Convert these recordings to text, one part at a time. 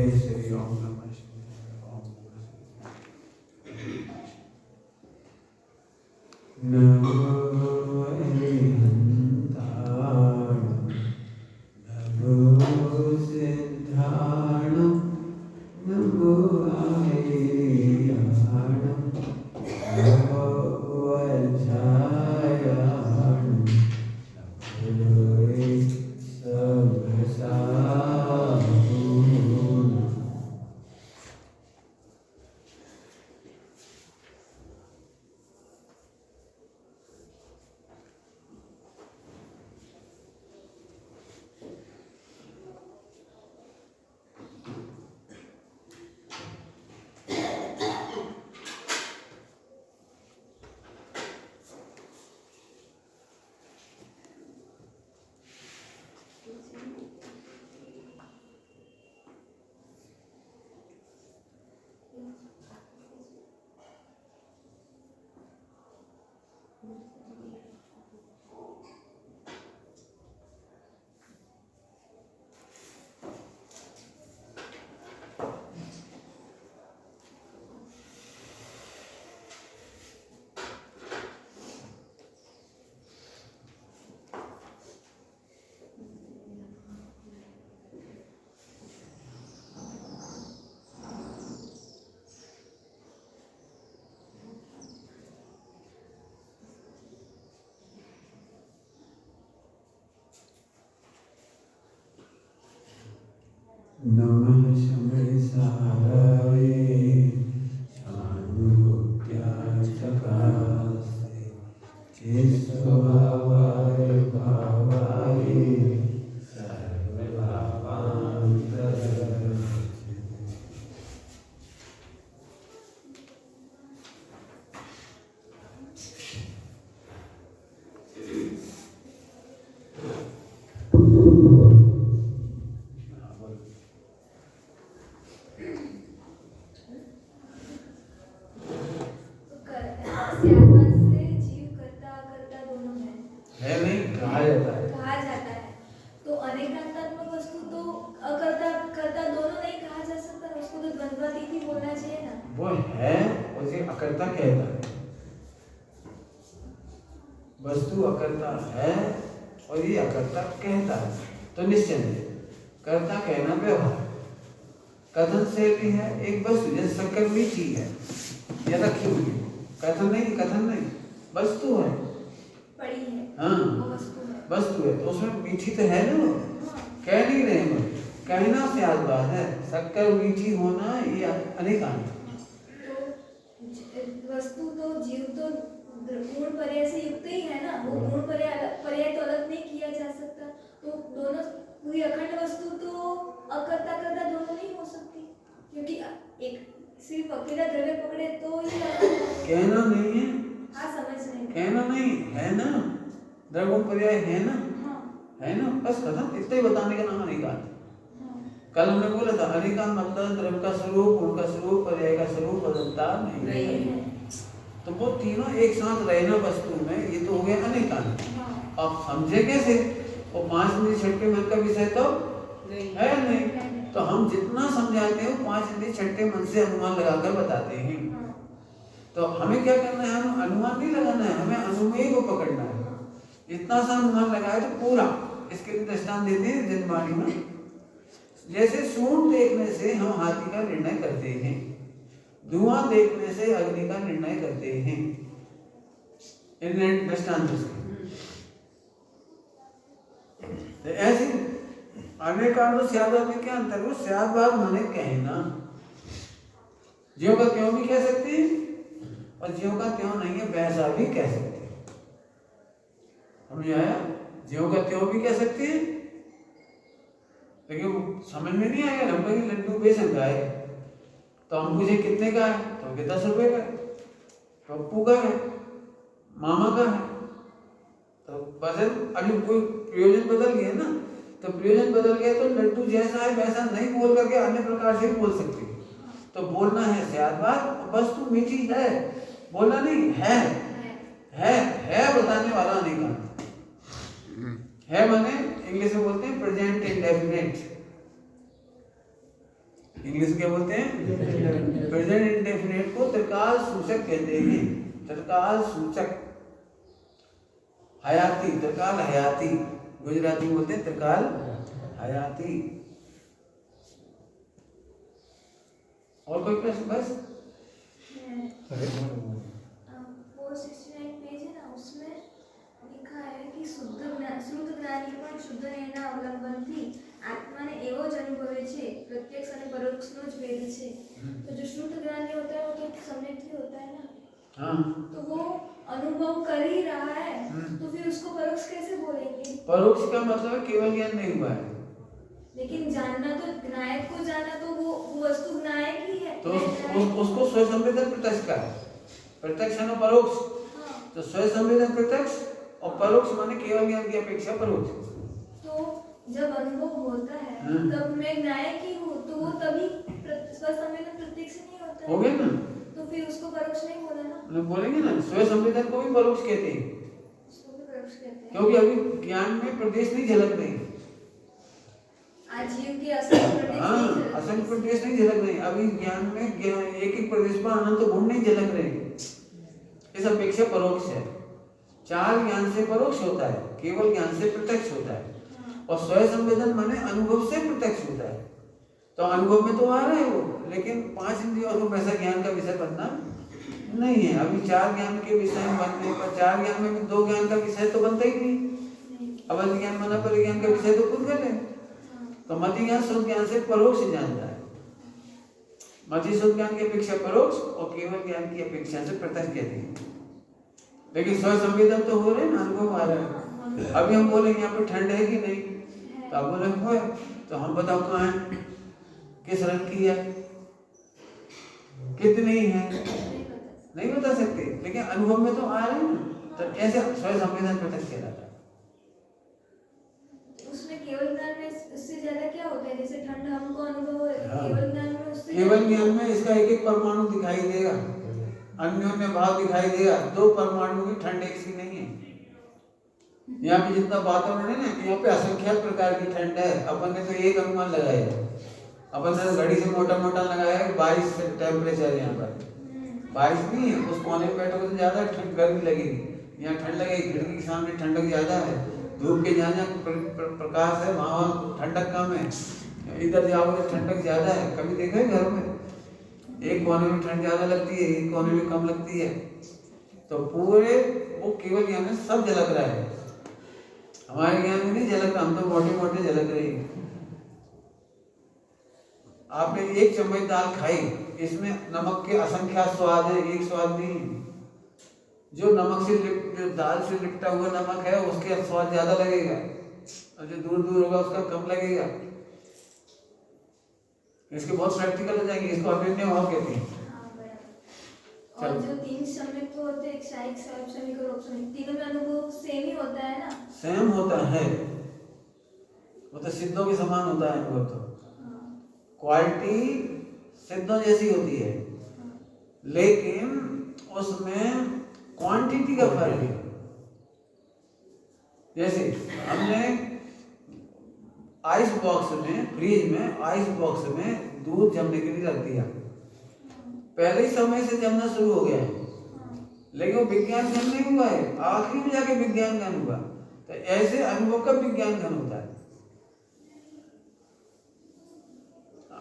श्री ओम नमः शिवाय। ओम नमो नमः शमयसाराय शानुभुत्याचकास्ते चित्स्वभावाय भावाय सर्वभावान्तरस्ते। वो है उसे अकर्ता कहता है। वस्तु अकर्ता है और ये अकर्ता कहता है। तो निश्चय कर्ता कहना व्यवहार, कथन से भी है एक वस्तु, जैसे शक्कर मीठी है या रखी हुई है, कथन नहीं वस्तु है, पड़ी है। हाँ वस्तु है, तो उसमें मीठी तो है ना, कह नहीं रहे हैं, कहना से आज बात है। शक्कर मीठी होना ये अनेकांत। वस्तु तो जीव तो गुण पर्याय से युक्त ही है ना, वो गुण पर्याय तो अलग नहीं किया जा सकता। तो दोनों पूरी अखंड वस्तु तो अकर्ता कर्ता दोनों नहीं हो सकती, क्योंकि एक सिर्फ अकेला द्रव्य पकड़े तो ही कहना नहीं है। हाँ समझ रहे, कहना नहीं है ना, द्रव्य पर्याय है ना, है ना, बस खत्म। इतना ही बताने का नाम अनेकांत। कल हमने बोला था अनेकांत मतलब द्रव्य का स्वरूप, गुण का स्वरूप, पर्याय का स्वरूप बदलता नहीं है। तो वो तीनों एक साथ रहना वस्तु में, ये तो हो गया अनेकांत। अब समझे कैसे? वो 5 इंद्रिय छठे मन का विषय तो है नहीं, तो हम जितना समझाते हैं 5 इंद्रिय छठे मन से अनुमान लगाकर बताते हैं। तो हमें क्या करना है? हम अनुमान नहीं लगाना है, हमें अनुमेय को पकड़ना है। जितना सा अनुमान लगाए तो पूरा। इसके लिए दृष्टांत देते हैं जनवाणी में। जैसे सूंड देखने से हम हाथी का निर्णय करते हैं, धुआं देखने से अग्नि का निर्णय करते हैं। दृष्टांत ऐसे अनेकांत स्यादभाव में क्या अंतर है? स्यादभाव माने कहना, ज्यों का क्यों भी कह सकते हैं और ज्यों का क्यों नहीं है वैसा भी कह सकते हैं। समझ आया? ज्यों का क्यों भी कह सकते हैं, लेकिन समझ में नहीं आएगा। हम कहेंगे लड्डू बेसन का है, तो हम पूछे कितने का है, तो 10 रुपए का है। पप्पू का है, मामा का है, तो वजन अभी कोई प्रयोजन बदल गया ना, तो प्रयोजन बदल गया तो लड्डू जैसा है वैसा नहीं बोल करके अन्य प्रकार से बोल सकते हैं। तो बोलना है स्यादभाव, वस्तु मीठी है, बोलना नहीं है बताने वाला अनेकांत है। माने इंग्लिश में बोलते हैं प्रेजेंट इंडेफिनिट। इंग्लिश में क्या बोलते हैं? प्रेजेंट इंडेफिनिट को त्रिकाल सूचक कहते हैं। त्रिकाल सूचक हयाती, त्रिकाल हयाती, गुजराती में बोलते हैं त्रिकाल हयाती। और कोई प्रश्न? बस 469 पेज है ना, उसमें लिखा है कि શુદ્ધ જ્ઞાની પણ શુદ્ધ એના અવલંબનથી આત્માને એવો જ અનુભવે છે, પ્રત્યક્ષ અને પરોક્ષનો જ ભેદ છે। तो जो शुद्ध ज्ञानी होता है वो तो सम्यक्ति होता है ना, हाँ, तो वो अनुभव कर ही रहा है, तो फिर उसको परोक्ष कैसे बोलेंगे? परोक्ष का मतलब है केवल ज्ञान नहीं हुआ है। लेकिन जानना तो ज्ञायक को जाना तो वो वस्तु ज्ञायक ही है। तो उसको स्वयं संवेदन प्रत्यक्ष का है। प्रत्यक्ष है ना परोक्ष। हाँ। तो स्वयं संवेदन प्रत्यक्ष और परोक्ष माने केवल ज्ञान की अपेक्षा परोक्ष। तो जब अनुभव होता है तब मैं ज्ञायक ही हूँ, तो वो तभी स्वसंवेदन प्रत्यक्ष नहीं होता है। हो गया ना? तो फिर उसको परोक्ष नहीं बोला ना, लोग बोलेंगे ना स्वयं संवेदन को भी परोक्ष कहते हैं, उसको भी परोक्ष कहते हैं। क्योंकि अभी ज्ञान में प्रदेश नहीं झलक रही। आजीव की असंग प्रदेश हाँ, नहीं झलक असंग रही। प्रदेश नहीं झलक रही। अभी ज्ञान में एक एक प्रदेश पर अनंत गुण नहीं झलक रहे। इस अपेक्षा परोक्ष है। चार ज्ञान से परोक्ष होता है, केवल ज्ञान से प्रत्यक्ष होता है। और स्वयं संवेदन माने अनुभव से प्रत्यक्ष होता है। तो अनुभव में तो आ रहा है वो, लेकिन 5 इंद्रियों को वैसा ज्ञान का विषय बनना नहीं है। अभी 4 ज्ञान के विषय बनने पर 4 ज्ञान में भी 2 ज्ञान का विषय तो बनता ही नहीं। अवध ज्ञान माना परिज्ञान का विषय तो खुद कर ले। तो मति ज्ञान शुद्ध ज्ञान से परोक्ष जानता है। मति शुद्ध ज्ञान की अपेक्षा परोक्ष और केवल ज्ञान की अपेक्षा से प्रत्यक्ष कहते हैं। लेकिन स्वयं संवेदन तो हो रहे हैं ना, अनुभव आ रहा है। अभी हम बोलेंगे यहाँ पे ठंड है कि नहीं, तो आप बोले हो, तो हम बताओ कहाँ है, किस रंग की है, कितनी है, नहीं बता सकते, लेकिन अनुभव में तो आ रहे हैं ना। तो ऐसे स्वयं संवेदन प्रत्यक्ष कहलाता है। उसमें केवल ज्ञान में उससे ज्यादा क्या होता है? जैसे ठंड हमको अनुभव हो, केवल ज्ञान में उससे केवल ज्ञान में इसका एक एक परमाणु दिखाई देगा, अन्योन्य भाव दिखाई देगा। 2 परमाणु की ठंड एक सी नहीं है। यहाँ पे जितना वातावरण है ना, यहाँ पे असंख्यात प्रकार की ठंड है। अपन ने तो एक अनुमान लगाया, अपन ने घड़ी से मोटा मोटा लगाया है 22 टेम्परेचर यहाँ पर। 22 नहीं है, उस कोने में बैठोगे तो ज्यादा गर्मी लगेगी, यहाँ ठंड लगेगी। खिड़की के सामने ठंडक ज्यादा है, धूप के जहाँ प्रकाश है वहाँ ठंडक कम है। इधर जाओगे तो ठंडक ज्यादा है। कभी देखा है घरों में एक कोने में ठंड ज्यादा लगती है, एक कोने में कम लगती है। तो पूरे वो केवल ज्ञान में सब झलक रहा है, हमारे ज्ञान में नहीं झलक रहा। हम तो मोटे मोटे झलक रहे हैं। आपने 1 चम्मच दाल खाई, इसमें नमक के असंख्यात स्वाद है, एक स्वाद नहीं। जो नमक से जो दाल से लिपटा हुआ नमक है उसके स्वाद ज्यादा लगेगा, और जो दूर दूर होगा उसका कम लगेगा। इसके बहुत प्रैक्टिकल हो जाएंगे, इसको अभिनय भाव कहते हैं। और जो 3 सम्यक होते हैं, क्षयिक, समिक और औपसमिक, तीनों में अनुभव सेम ही होता है ना? सेम होता है, वो तो सिद्धों के समान होता है अनुभव। तो क्वालिटी सिद्धों जैसी होती है, लेकिन उसमें क्वांटिटी का फर्क है। जैसे हमने आइस बॉक्स में, फ्रीज में आइस बॉक्स में दूध जमने के लिए रख दिया, पहले ही समय से जमना शुरू हो गया है, लेकिन वो विज्ञान घन नहीं हुआ है, आखिरी में जाके विज्ञान घन हुआ। तो ऐसे अनुभव का विज्ञान घन होता है।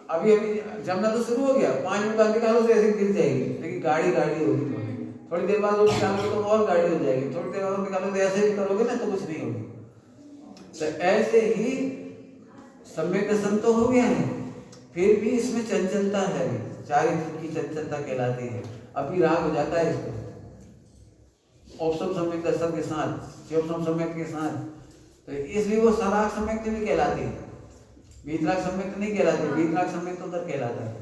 अभी अभी जमना तो शुरू हो गया, 5 मिनट बाद निकालो तो ऐसे गिर जाएगी, लेकिन गाड़ी होगी। थोड़ी देर बाद वो निकालोगे तो और गाड़ी हो जाएगी, थोड़ी देर बाद निकालोगे तो ऐसे ही करोगे ना तो कुछ नहीं होगी। तो ऐसे ही सम्यक दर्शन तो हो गया है, फिर भी इसमें चंचलता है, चारित्र की चंचलता कहलाती है। अभी राग हो जाता है इसको औपसम सम्यक दर्शन के साथ, शिवसम सम्यक के साथ। तो इसलिए वो सराग सम्यक भी कहलाती है, वीतराग सम्यक नहीं कहलाती। वीतराग सम्यक तो उधर कहलाता है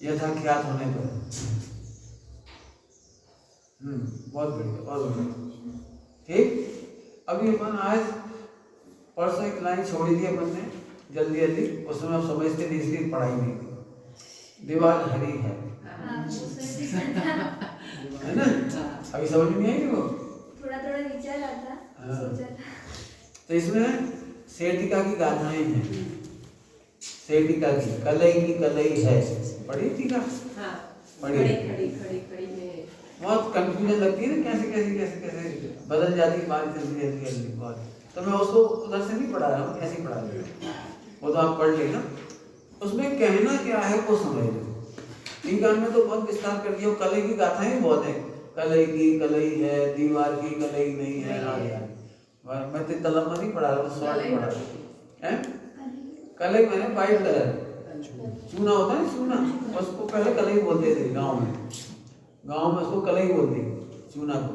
यथाख्यात होने पर। बहुत बढ़िया, बहुत बढ़िया। ठीक, अभी अपन आज परसों एक लाइन छोड़ी थी अपन ने जल्दी जल्दी, उसमें आप समझते नहीं इसलिए पढ़ाई नहीं की। दीवार हरी है ना? अभी समझ में नहीं आई वो, थोड़ा थोड़ा विचार आता, सोचा था। तो इसमें सेठिका की गाथाएं हैं। से टीका की कलई है, पढ़ी टीका? हाँ, पढ़ी। खड़ी में बहुत कंफ्यूजन लगती है ना, कैसे बदल जाती है बात जल्दी बहुत। तो मैं उसको उधर से नहीं पढ़ा रहा हूँ, ऐसे ही पढ़ा रहा हूँ, वो तो आप पढ़ लेना। उसमें कहना क्या है वो समझ लो। टीका में तो बहुत विस्तार कर दिया, कलई की गाथाएं भी बहुत है, कलई की कलई है, दीवार की कलई नहीं है, आगे मैं तो इतना लंबा नहीं पढ़ा रहा हूँ, शॉर्ट पढ़ा रहा हूँ। कलई मैंने वाइट कलर चूना होता है, चूना, उसको पहले कलई बोलते थे गाँव में उसको कलई बोलते चूना को।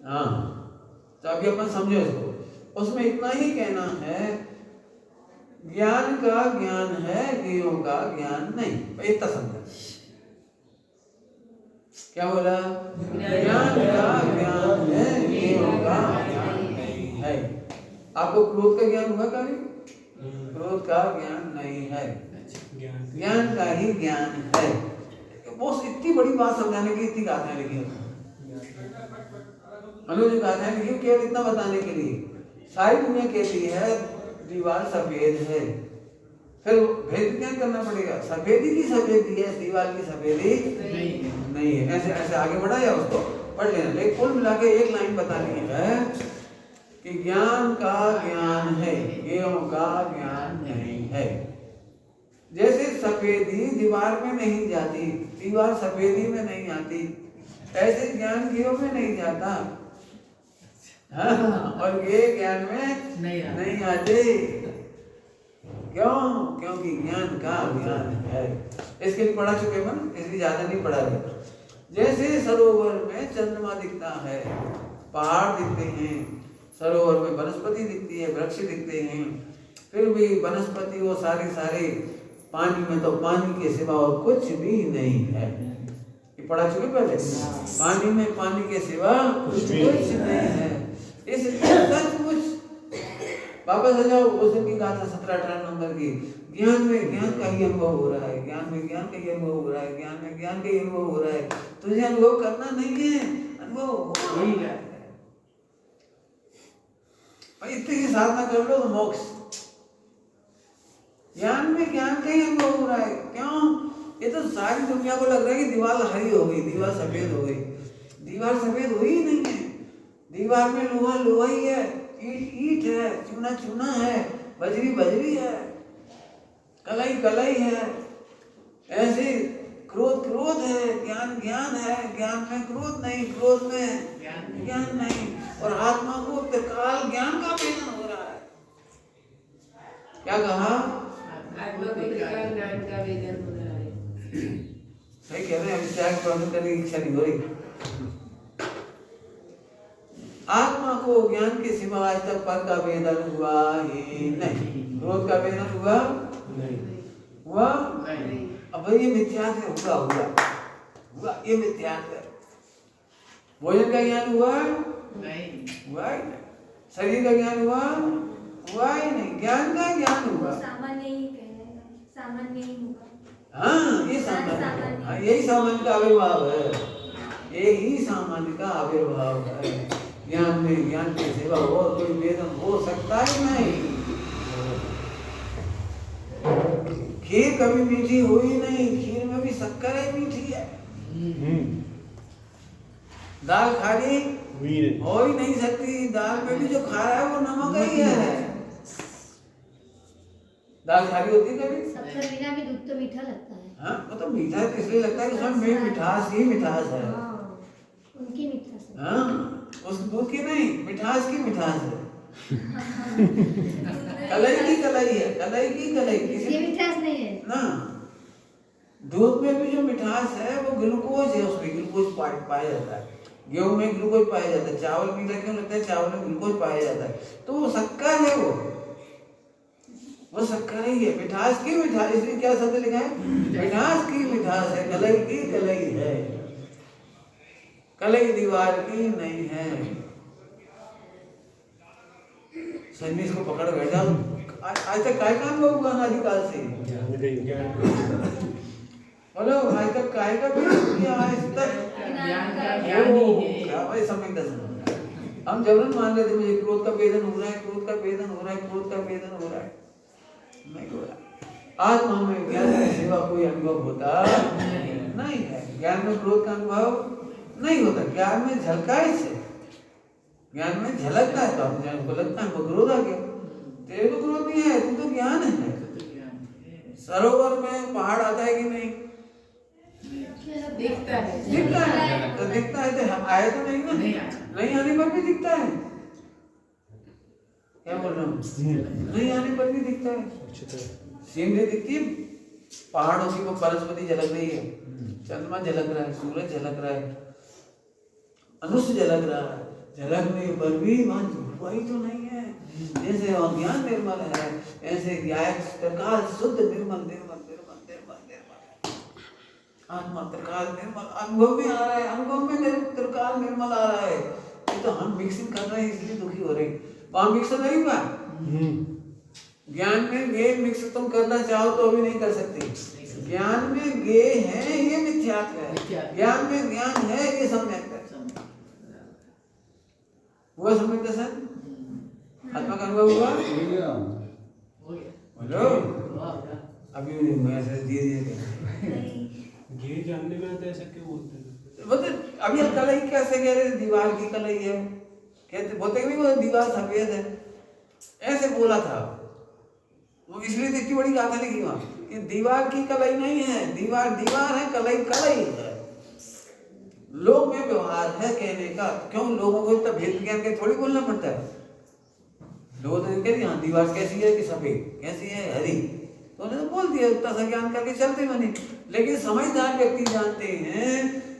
हाँ, तो अभी अपन समझो इसको। उसमें इतना ही कहना है, ज्ञान का ज्ञान है, ज्ञेयों का ज्ञान नहीं। भाई इतना समझा। क्या बोला? ज्ञान का ज्ञान है, ज्ञेयों का ज्ञान नहीं है। आपको क्रोध का ज्ञान हुआ कभी? क्रोध का ज्ञान नहीं है, ज्ञान का ही ज्ञान है। वो इतनी बड़ी बात समझाने की इतनी गाथाएं लिखी है, अनुज गाथाएं लिखी केवल इतना बताने के लिए। सारी दुनिया कहती है दीवार सफेद है, फिर भेद क्या करना पड़ेगा? सफेदी की सफेदी है, दीवार की सफेदी नहीं है। ऐसे ऐसे आगे बढ़ाया, उसको पढ़ लेना। लेकिन कुल मिला के एक लाइन बतानी है कि ज्ञान का ज्ञान है, ज्ञेयों का ज्ञान नहीं है। जैसे सफेदी दीवार में नहीं जाती, दीवार सफेदी में नहीं आती, ऐसे ज्ञान ज्ञेयों में नहीं जाता। हाँ, और ये ज्ञान में नहीं आते। क्यों? क्योंकि ज्ञान का ज्ञान है। इसके लिए पढ़ा चुके हैं, इसलिए ज्यादा नहीं पढ़ा रहे। जैसे सरोवर में चंद्रमा दिखता है, पहाड़ दिखते हैं, सरोवर में वनस्पति दिखती है, वृक्ष दिखते हैं, फिर भी वनस्पति वो सारे पानी में तो पानी के सिवा और कुछ भी नहीं है। ये पढ़ा चुके पहले, पानी में पानी के सिवा कुछ नहीं है। इसलिए सचमुच वापस आ जाओ उस दिन की गाथा 17-18 नंबर की। ज्ञान में ज्ञान का ही अनुभव हो रहा है, ज्ञान में ज्ञान का ही अनुभव हो रहा है, ज्ञान में ज्ञान का ही अनुभव हो रहा है। तुझे अनुभव करना नहीं है, अनुभव हो ही रहा है। भाई इतनी की साधना कर लो तो मोक्ष। ज्ञान में ज्ञान का ही अनुभव हो रहा है। क्यों? ये तो सारी दुनिया को लग रहा है कि दीवार हरी हो गई, दीवार सफेद हो गई। दीवार सफेद हुई ही नहीं है, दीवार में लोहा ही है, ईट है, चूना है, बजरी है, कलई है। ऐसे क्रोध है, ज्ञान है, ज्ञान में क्रोध नहीं, क्रोध में ज्ञान नहीं। और आत्मा को त्रिकाल ज्ञान का वेदन हो रहा है। क्या कहा? आत्मा को त्रिकाल ज्ञान का वेदन हो रहा है। सही कह रहे हैं। अभी त्याग प्रवचन करने की इच्छा नहीं हो रही। आत्मा को ज्ञान के सिवा आज तक पर का वेदन हुआ ही नहीं। क्रोध का वेदन हुआ नहीं। अब ये मिथ्यात्व हुआ, ये मिथ्यात्व। भोजन का ज्ञान हुआ नहीं। शरीर का ज्ञान हुआ ही नहीं। ज्ञान का ज्ञान हुआ, सामान्य ही कहने, सामान्य ही होगा। हाँ, ये सामान्य, हाँ, यही सामान्य का आविर्भाव है, यही सामान्य का आविर्भाव है। ज्ञान में ज्ञान के सिवा और कोई वेदन हो सकता ही नहीं। खीर कभी मीठी हुई नहीं, खीर में भी शक्कर ही मीठी है। दाल खारी हो ही नहीं सकती, दाल में भी जो खा रहा है वो नमक ही है। दाल खारी होती कभी? शक्कर बिना भी दूध तो मीठा लगता है। हाँ, वो तो मीठा है, इसलिए लगता है कि उसमें मिठास ही मिठास है। उनकी मिठास है। हाँ, उस दूध की नहीं, मिठास की मिठास है। कलई की कलई है, ये मिठास नहीं है ना। दूध में भी जो मिठास है वो ग्लूकोज है, उसमें ग्लूकोज पाया जाता है। गेहूं में ग्लूकोज पाया जाता है। चावल मीठा क्यों लगता है? चावल में ग्लूकोज पाया जाता है। तो वो शक्कर है, वो शक्कर ही है। मिठास की मिठास, इसलिए क्या शब्द लिखा है? मिठास की मिठास है, कलई की कलई है। कलई दीवार की नहीं है। सन्नी इसको पकड़ बैठा। आज तक काय काम हुआ अनादिकाल से? बोलो, आज तक काय का भी किया? आज तक क्या भाई समय हम जबरन मान लेते मुझे क्रोध का वेदन हो रहा है, क्रोध का वेदन हो रहा है, क्रोध का वेदन हो रहा है। नहीं होगा। आत्मा में ज्ञान के सिवा कोई अनुभव होता नहीं है। ज्ञान में क्रोध का अनुभव नहीं होता। ज्ञान में झलकाए से, ज्ञान में झलकता है तो हमको लगता है वो क्रोध आ गया। तेरे को क्रोध नहीं है, तू तो ज्ञान है। सरोवर में पहाड़ आता है कि नहीं? दिखता है। दिखता है तो दिखता है तो आए तो नहीं ना, नहीं आने पर भी दिखता है। क्या बोल रहा हूँ? नहीं आने पर भी दिखता है। सीनरी दिखती है, पहाड़ों की वो परस्पति झलक रही है, चंद्रमा झलक रहा है, सूरज झलक रहा है, अनुष्य झलक रहा है। झलकने पर भी वहां वही तो नहीं है। जैसे अज्ञान निर्मल है, ऐसे प्रकाश शुद्ध निर्मल निर्मल निर्मल निर्मल निर्मल आत्मा प्रकाश निर्मल अनुभव में आ रहा है। अनुभव में प्रकाश निर्मल आ रहा है। ये तो हम मिक्सिंग कर रहे हैं इसलिए दुखी हो रहे हैं। वहां मिक्स नहीं हुआ। ज्ञान में ये मिक्स तुम करना चाहो तो भी नहीं कर सकते। ज्ञान में गे है ये मिथ्यात्व है, ज्ञान में ज्ञान है ये सम्यक है। हुआ सम्यक दर्शन? आत्मा का अनुभव हुआ? बोलो अभी नहीं हुआ। ऐसे धीरे धीरे ये जानने में आता है ऐसा क्यों बोलते हैं? मतलब अभी हम कलई कैसे कह रहे थे? दीवार की कलई है कहते, बोलते कि वो दीवार सफेद है, ऐसे बोला था वो। इसलिए तो इतनी बड़ी गाथा लिखी वहां कि दीवार की कलई नहीं है, दीवार दीवार है, कलई कलई है। लोग में व्यवहार है कहने का। क्यों लोगों को इतना भेद ज्ञान के थोड़ी बोलना पड़ता है। लोग तो कहते हैं हाँ दीवार कैसी है कि सफेद, कैसी है हरी, तो उन्होंने बोल दिया, इतना सा ज्ञान करके चलते बने। लेकिन समझदार व्यक्ति जानते हैं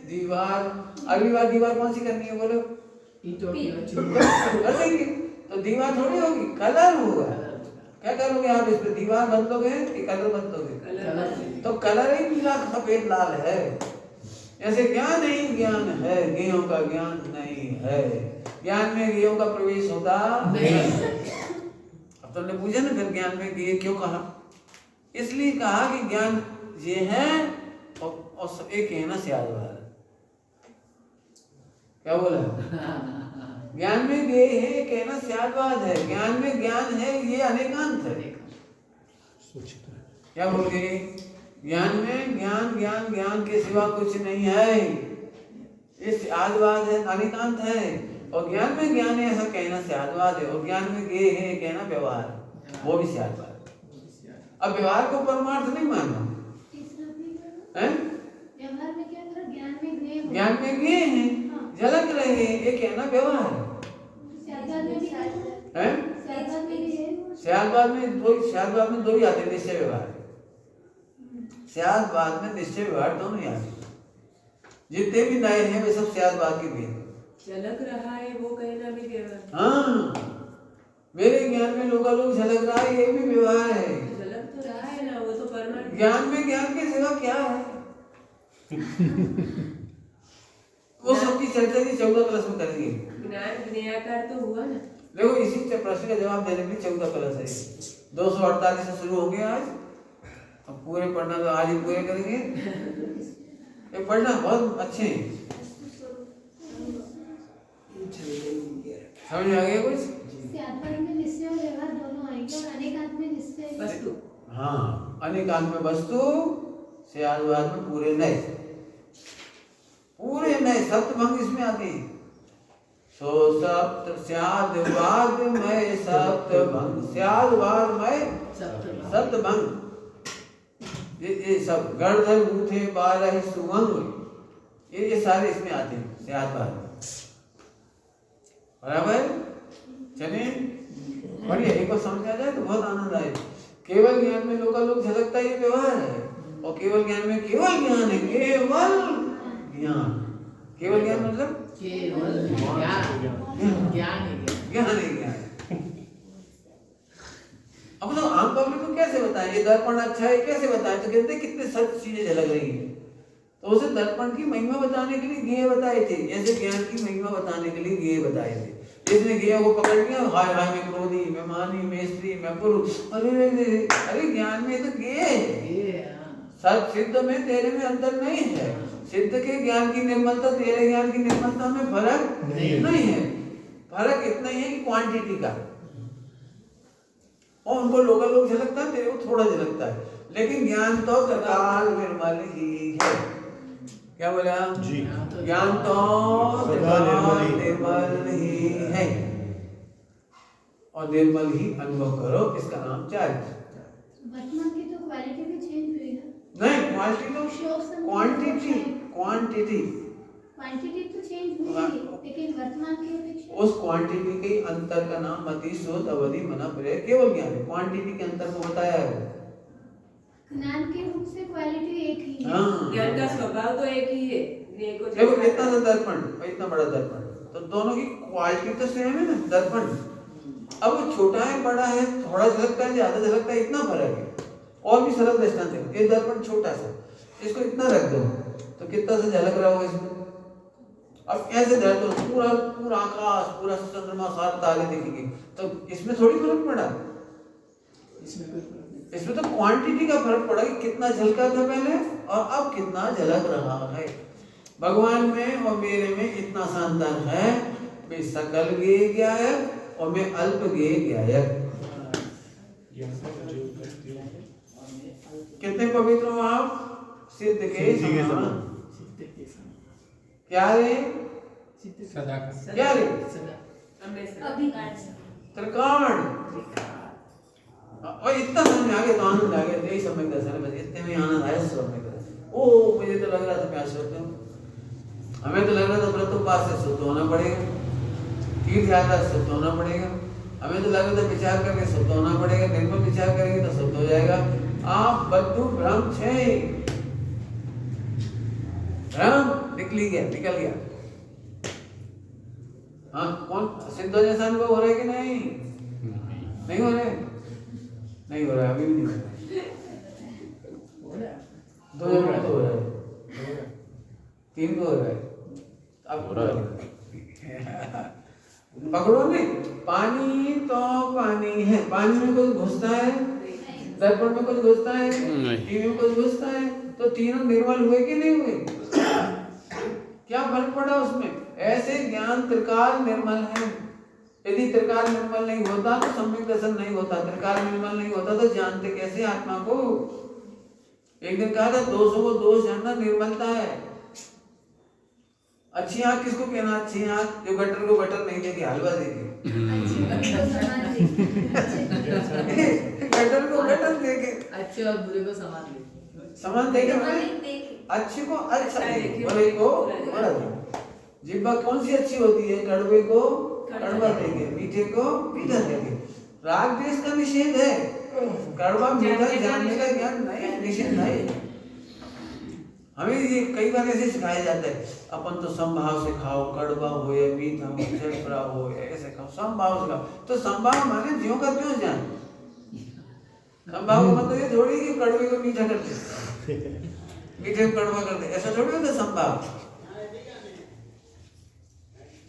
दीवार, अगली बार दीवार कौन सी करनी है बोलो? कर देंगे तो दीवार थोड़ी होगी, कलर होगा। क्या करोगे आप इस पे? दीवार बदलोगे कि कलर बदलोगे? तो कलर ही पीला सफेद लाल है। ऐसे ज्ञान ही ज्ञान है, ज्ञेयों का ज्ञान नहीं है। ज्ञान में ज्ञेयों का प्रवेश होता नहीं। अब तुमने पूछा ना फिर ज्ञान में ज्ञेय क्यों कहा? इसलिए कहा कि ज्ञान ये है और एक है ना स्यादवाद। क्या बोला? ज्ञान में ज्ञेय है, कहना स्यादवाद है। ज्ञान में ज्ञान है ये अनेकांत है। क्या बोल गए? ज्ञान में ज्ञान ज्ञान ज्ञान के सिवा कुछ नहीं है, इस आदवाद है, अनेकांत है। और ज्ञान में ज्ञान है ऐसा कहना स्यादवाद है। और ज्ञान में ज्ञेय है कहना व्यवहार, वो भी स्यादवाद। अब व्यवहार को परमार्थ नहीं मानना है। व्यवहार में क्या करो? ज्ञान में ज्ञेय हो। ज्ञान में ज्ञेय है, झलक रहे हैं, ये कहना व्यवहार है। स्यादवाद में भी है। स्यादवाद में भी है। स्यादवाद में दो ही आते, निश्चय व्यवहार। स्यादवाद में निश्चय व्यवहार दोनों ही आते। जितने भी नए हैं वे सब स्यादवाद के भी। झलक रहा है वो कहना भी व्यवहार। हाँ, मेरे ज्ञान में लोग झलक रहा है, ये भी व्यवहार है। झलक तो रहा है ना, वो तो परमानेंट। ज्ञान में ज्ञान के सिवा क्या है? वो सबकी चर्चा की 14 क्लास में करेंगे। ज्ञान ज्ञाकार तो हुआ ना। देखो इसी प्रश्न का जवाब देने के लिए 14 क्लास है। 248 से शुरू होंगे आज। अब पूरे पढ़ना तो आज ही पूरे करेंगे। ये पढ़ना बहुत अच्छे हैं। समझ में आ गया कुछ? स्यादवाद में निश्चय और व्यवहार दोनों आएंगे और अनेकांत में निश्चय वस्तु। हाँ, अनेकांत में वस्तु, स्यादवाद में पूरे नए सप्तभंग इसमें आते हैं। सो सप्त स्यादवाद में सप्तभंग, स्यादवाद में सप्तभंग। ये सब गणधर बूथे 12 सुभंग, ये सारे इसमें आते हैं स्यादवाद। बराबर? चलिए बढ़िया, एक बार समझ आ जाए तो बहुत आनंद आए। केवल ज्ञान में लोग झलकता ये व्यवहार है। और केवल ज्ञान में केवल ज्ञान है, केवल ज्ञान। केवल ज्ञान मतलब केवल ज्ञान, ज्ञान है ज्ञान। अब तो आम पब्लिक को कैसे बताएं ये दर्पण अच्छा है, कैसे बताएं? तो कहते कितने सब चीजें झलक रही है। तो उसे दर्पण की महिमा बताने के लिए ज्ञेय बताए थे, ऐसे ज्ञान की महिमा बताने के लिए ज्ञेय बताए थे। इसने ज्ञेय को पकड़ लिया, हाय हाय मैं क्रोधी, मैं मानी, मैं स्त्री, मैं पुरुष। अरे ज्ञान में तो ज्ञेय है, सब सिद्ध में तेरे में अंतर नहीं है। सिद्ध के ज्ञान की निर्मलता तेरे ज्ञान की निर्मलता में फर्क नहीं है। फर्क इतना ही है कि क्वांटिटी का। और तुमको लोकल लोग झलकता है, तेरे को थोड़ा झलकता है, लेकिन ज्ञान तो त्रिकाल निर्मल ही है। क्या बोला जी? ज्ञान तो त्रिकाल निर्मल ही है, और निर्मल ही अनुभव करो, इसका नाम चारित्र। वर्तमान की तो क्वालिटी भी चेंज हुई ना। नहीं, क्वालिटी तो क्वांटिटी क्वांटिटी क्वांटिटी तो चेंज हुई, लेकिन वर्तमान की अपेक्षा उस क्वांटिटी के अंतर का नाम मति शोध अवधि मना प्रयोग केवल ज्ञान है। क्वांटिटी के अंतर को बताया है। ज्ञान के रूप से क्वालिटी एक ही है। हाँ, ज्ञान का स्वभाव तो एक ही है। देखो इतना सा दर्पण और इतना बड़ा दर्पण, तो दोनों की क्वालिटी तो सेम है ना। दर्पण अब वो छोटा है बड़ा है, थोड़ा झलकता है ज्यादा झलकता है, इतना फर्क है। और भी सरल दृष्टांत है, ये दर्पण छोटा सा, इसको इतना रख दो तो कितना सा झलक रहा होगा इसमें। अब ऐसे धर दो, पूरा पूरा आकाश, पूरा चंद्रमा, सारे तारे दिखेंगे, तो इसमें थोड़ी फर्क पड़ा। इसमें तो क्वांटिटी का फर्क पड़ा कि कितना झलका था पहले और अब कितना झलक रहा है। भगवान में और मेरे में इतना सा अंतर है, मैं सकल गेय ज्ञायक और मैं अल्प गेय ज्ञायक। कितने पवित्र हो आप? सिद्ध के समान। क्या रे? क्या रे? त्रिकाण। और इतना समझ में आ गया तो आनंद आ गया, यही समय दर्शन में इतने में आनंद आया। समय दर्शन, ओ मुझे तो लग रहा था प्यास होते हो, हमें तो लग रहा था व्रत उपवास से शुद्ध होना पड़ेगा, तीर्थ यात्रा से शुद्ध होना पड़ेगा, हमें तो लग रहा था विचार करके शुद्ध होना पड़ेगा, निर्मल विचार करेंगे तो शुद्ध हो जाएगा। आप बद्धू भ्रम छे, भ्रम निकल गया। हाँ, कौन सिद्ध जैसा अनुभव हो रहा है कि नहीं? नहीं हो रहा है, नहीं हो रहा है, अभी भी नहीं हो रहा है। 2 जन को हो रहा है, 3 को हो रहा है, अब हो रहा है। पकड़ो नहीं, पानी तो पानी है, पानी में कुछ घुसता है, दर्पण में कुछ घुसता है, टीवी में कुछ घुसता है, तो तीनों निर्मल हुए कि नहीं हुए? क्या फर्क पड़ा उसमें? ऐसे ज्ञान त्रिकाल निर्मल है। यदि त्रिकाल निर्मल नहीं होता तो सम्यक दर्शन नहीं होता, त्रिकाल निर्मल नहीं होता तो जानते कैसे आत्मा को? एक दिन कहा था दोषों को दोष जानना निर्मलता है। अच्छी आंख किसको कहना? अच्छी आंख जो गटर को गटर नहीं देगी, हलवा देगी। गटर को गटर देके, अच्छे और बुरे को समान देखे, समान देखे, अच्छे को अच्छा देखे, बुरे को बुरा देखे। जिह्वा कौन सी अच्छी होती है? कड़वे को कड़वा देंगे, मीठे को मीठा देंगे। राग द्वेष का निषेध है, कड़वा मीठा जानने का ज्ञान नहीं, निषेध नहीं। हमें ये कई बार ऐसे सिखाया जाता है, अपन तो समभाव से खाओ, कड़वा हो या मीठा हो, चटपटा हो या ऐसे खाओ, समभाव से खाओ। तो समभाव माने ज्यों का त्यों जान। समभाव का मतलब ये थोड़ी कि कड़वे को मीठा कर दे, मीठे को कड़वा कर दे, ऐसा थोड़ी होता समभाव।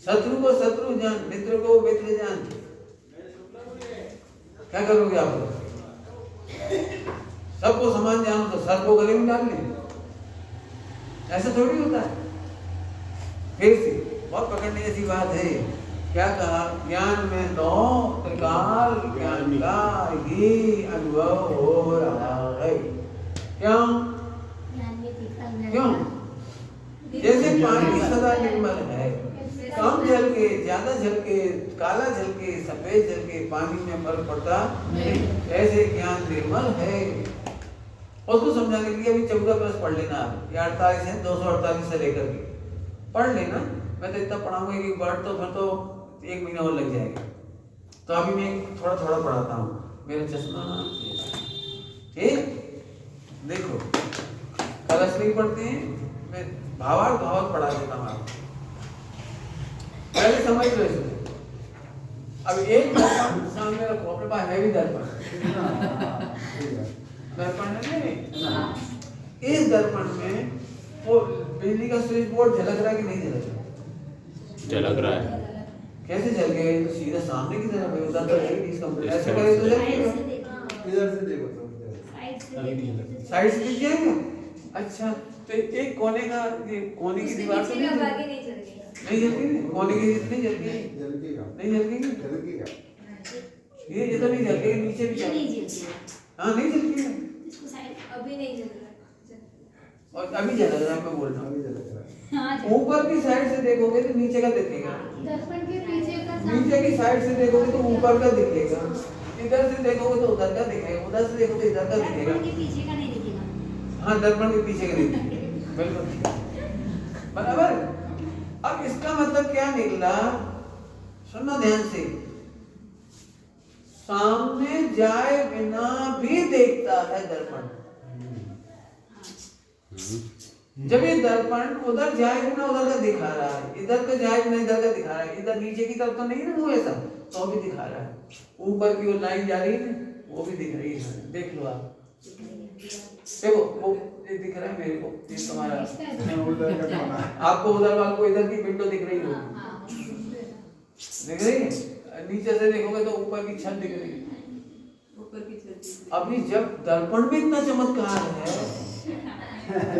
शत्रु को शत्रु जान, मित्र को मित्र जान। क्या करोगे आप लोग? सबको समान जानो तो सर को गले में डाल लें, ऐसा थोड़ी होता है। फिर से बहुत पकड़ने जैसी बात है। क्या कहा? ज्ञान में तो त्रिकाल ज्ञान का ही अनुभव हो रहा है। क्यों? क्यों? जैसे पानी सदा निर्मल है, कम जल के, ज्यादा जल के, काला जल के, सफेद जल के पानी में फर्क पड़ता नहीं, ऐसे ज्ञान निर्मल है। उसको समझाने के लिए अभी 14 प्लस पढ़ लेना आप, ये 48 है, 248 से लेकर के पढ़ लेना। मैं तो इतना पढ़ाऊंगा कि वर्ड तो फिर तो 1 महीना और लग जाएगा। तो अभी मैं थोड़ा थोड़ा पढ़ाता हूँ, मेरा चश्मा ठीक। देखो कलश नहीं पढ़ते हैं, मैं भावार्थ पढ़ा देता हूँ आपको, पहले समझ लो इसमें। अब एक दर्पण सामने रखो, अपने पास है भी दर्पण, दर्पण है नहीं? इस दर्पण में वो बिजली का स्विच बोर्ड झलक रहा है कि नहीं झलक रहा? झलक रहा है। कैसे झलक गए? तो सीधा सामने की तरफ है, उधर तो ऐसे करे तो झलकेगा। इधर से देखो तो साइड से दिख जाएगा। अच्छा, तो एक कोने का, ये कोने की दीवार से नहीं जलती, कोने की नहीं जलती, नहीं जलती, ये तो नहीं जलती, नीचे भी ये नहीं जलती। जलती है। हाँ नहीं जलती है। इसको साइड अभी नहीं जल रहा। और अभी जल रहा है, मैं बोल रहा हूँ। अभी चला रहा है। हाँ जल- ऊपर की साइड से देखोगे तो नीचे का दिखेगा, दर्पण के पीछे का नीचे की साइड से देखोगे तो ऊपर का दिखेगा, इधर से देखोगे तो उधर का दिखेगा, उधर से देखोगे तो इधर का दिखेगा। दर्पण के पीछे का नहीं दिखेगा। हाँ दर्पण के पीछे का नहीं दिखेगा, बिल्कुल बराबर। अब इसका मतलब क्या निकला, सुनना ध्यान से, सामने जाए बिना भी देखता है दर्पण। जब ये दर्पण उधर जाए बिना उधर का दिखा रहा है, इधर का जाए बिना इधर का दिखा रहा है, इधर नीचे की तरफ तो नहीं ना वो ऐसा, तो भी दिखा रहा है। ऊपर की वो लाइन जा रही है ना, वो भी दिख रही है, देख लो आप। देखो वो ये दिख रहा है मेरे को, ये तुम्हारा, उधर का कोना है। आपको उधर वाले को इधर की विंडो दिख रही होगी, हाँ, दिख रही है। नीचे से देखोगे तो ऊपर की छत दिख रही है। ऊपर की छत अभी जब दर्पण में इतना चमत्कार है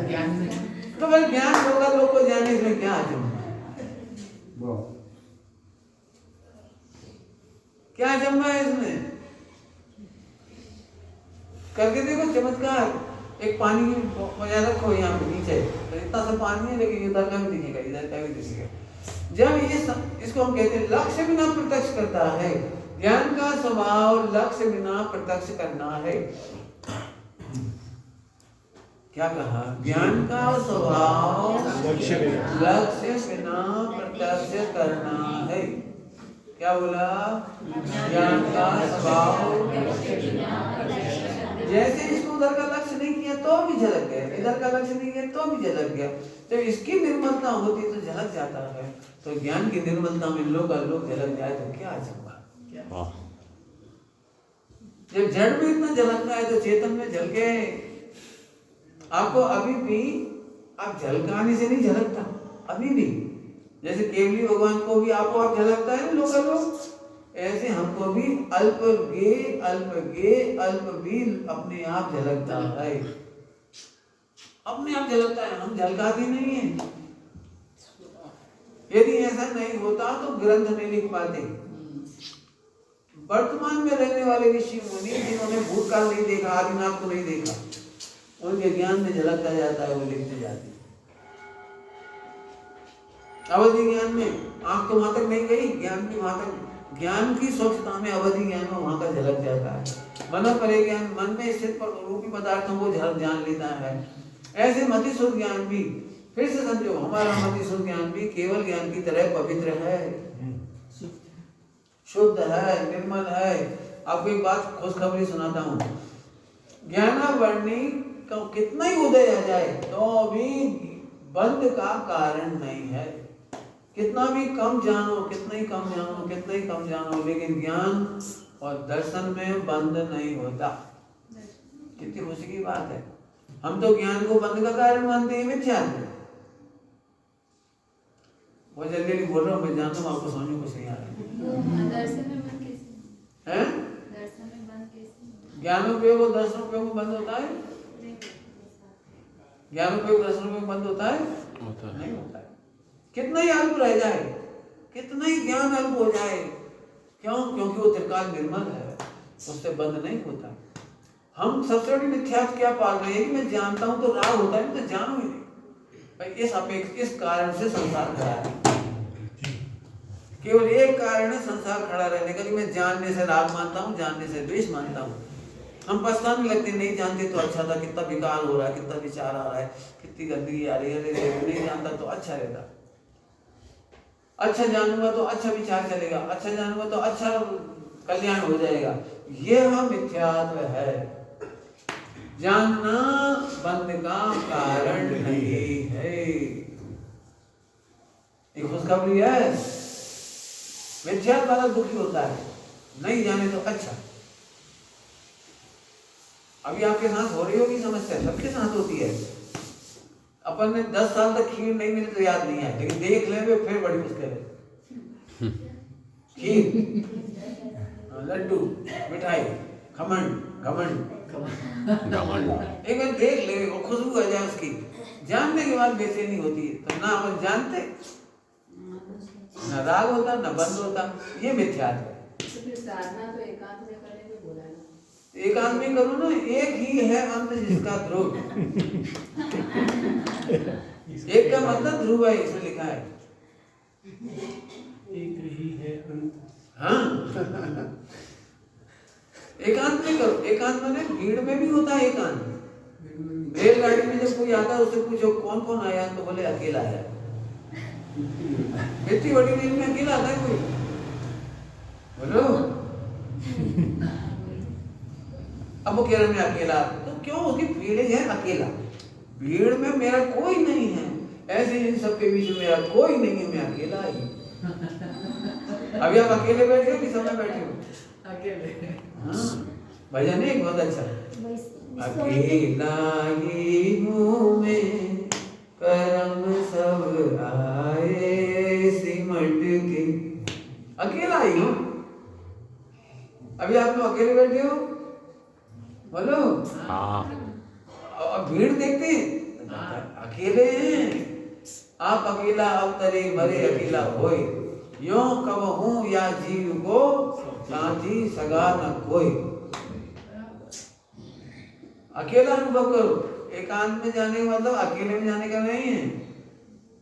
ज्ञान में तो फिर ज्ञान होगा, लोग को जाने इसमें क्या अचंभा है, वाह। क्या अचंभा है इसमें। करके देखो चमत्कार। एक पानी की बजा रखो यहाँ पे नीचे, तो इतना सा पानी है लेकिन इधर का भी दिखेगा, इधर का भी दिखेगा। जब ये इसको हम कहते हैं लक्ष्य बिना प्रत्यक्ष करता है। ज्ञान का स्वभाव लक्ष्य बिना प्रत्यक्ष करना है। क्या कहा, ज्ञान का स्वभाव लक्ष्य बिना। लक्ष्य बिना प्रत्यक्ष करना है। क्या बोला, ज्ञान का स्वभाव, जैसे इसको उधर का लक्ष्य नहीं किया तो भी झलक गया, इधर का लक्ष्य नहीं किया तो भी झलक गया। तो इसकी निर्मलता होती तो झलक जाता है। तो ज्ञान की निर्मलता में लोग झलक जाए तो क्या अचंभा। जब जड़ में इतना झलकना है तो चेतन में झलके। आपको अभी भी आप झलकाने से नहीं झलकता, अभी भी जैसे केवली भगवान को भी आपको आप झलकता है ना लोग, ऐसे हमको भी अल्प भी अपने आप झलकता है, अपने आप झलकता है, हम झलकाते नहीं है। यदि ऐसा नहीं होता तो ग्रंथ नहीं लिख पाते। वर्तमान में रहने वाले ऋषि मुनि जिन्होंने भूतकाल नहीं देखा, आदिनाथ को नहीं देखा, उनके ज्ञान में झलकता जाता है, वो लिखते जाते हैं। अवधि ज्ञान में आंख तो वहां तक नहीं गई, ज्ञान की वहां तक, ज्ञान की स्वच्छता में अवधि ज्ञान में वहां का झलक जाता है। मन परे ज्ञान मन में स्थित रूपी पदार्थों को झलक जान लेता है। ऐसे मति शुद्ध ज्ञान भी, फिर से समझो, हमारा मति शुद्ध ज्ञान भी केवल ज्ञान की तरह पवित्र है, शुद्ध है, निर्मल है। आपको एक बात खुशखबरी सुनाता हूँ। ज्ञानावर्णी का कितना ही उदय आ जाए तो भी बंद का कारण नहीं है। कितना भी कम जानो, कितना ही कम जानो, कितना ही कम जानो, लेकिन ज्ञान और दर्शन में बंद नहीं होता। कितनी खुशी की बात है। हम तो ज्ञान को बंद का कारण मानते हैं, मिथ्या है। वो जल्दी जल्दी बोल रहा हूँ, मैं जानता हूँ आपको समझ में कुछ नहीं आ रहा दर्शन में मन कैसे, है। दर्शन में मन कैसे, ज्ञानोपयोग और दर्शनोपयोग में बंद होता है, ज्ञानोपयोग दर्शनोपयोग में बंद होता है, नहीं होता है। कितना ही अल्प रह जाए, कितना ही ज्ञान अल्प हो जाए, क्यों? क्योंकि वो त्रिकाल निर्मल है, उससे बंद नहीं होता। हम सबसे बड़ी मिथ्यात्व क्या पाल रहे हैं कि मैं जानता हूं तो राग होता है, मैं तो जानू ही नहीं भाई। इस कारण से संसार खड़ा है। केवल एक कारण है संसार खड़ा रहने का कि मैं जानने से राग मानता हूँ, जानने से द्वेष मानता हूँ। हम पछताने लगते, नहीं जानते तो अच्छा था, कितना विकार हो रहा है, कितना विचार आ रहा है, कितनी गंदगी आ रही है, नहीं जानता तो अच्छा रहता। अच्छा जानूंगा तो अच्छा विचार चलेगा, अच्छा जानूंगा तो अच्छा कल्याण हो जाएगा। यह मिथ्यात्व है। जानना बंद का कारण नहीं है। एक खुशखबरी है, मिथ्यात्व वाला दुखी होता है, नहीं जाने तो अच्छा। अभी आपके साथ हो रही होगी समस्या, सबके साथ होती है। अपन ने 10 साल तक खीर नहीं मिली तो याद नहीं है, लेकिन देख ले फिर बड़ी मुश्किल है। खीर, लड्डू, मिठाई, खमन, घमंड, एक बार देख ले और खुशबू आ जाए उसकी, जानने के बाद बेचैनी होती है। तो ना अपन जानते, ना राग होता, ना बंद होता। ये मिथ्यात्व है। तो फिर साधना तो एकांत में करने को बोला ना। एकांत में करो ना, एक ही है अंत जिसका ध्रुव। एक का मतलब ध्रुव है, इसमें लिखा है। एक ही है अंत। हाँ, एकांत में करो। एकांत माने भीड़ में भी होता है एकांत। रेलगाड़ी में जब कोई आता है उससे पूछो कौन कौन आया, तो बोले अकेला आया। इतनी बड़ी रेल में अकेला आता है कोई? बोलो। अब वो कह रहे मैं अकेला, तो क्यों? उसकी भीड़ है अकेला। भीड़ में मेरा कोई नहीं है, ऐसे इन सबके बीच में मेरा कोई नहीं है, मैं अकेला ही। अभी आप अकेले बैठे हो कि सब में बैठे हो? अकेले। हाँ, भजन है बहुत अच्छा। अकेला ही हूँ मैं, करम सब आए सिमट के। अकेला ही हूँ। अभी आप लोग अकेले बैठे हो, बोलो। अब भीड़ देखते हैं, अकेले हैं। आप अकेला अवतरे मरे अकेला होए, यों कब हूँ या जीव को साथी सगा न कोई। अकेला अनुभव करो। एकांत में जाने का मतलब अकेले में जाने का नहीं है।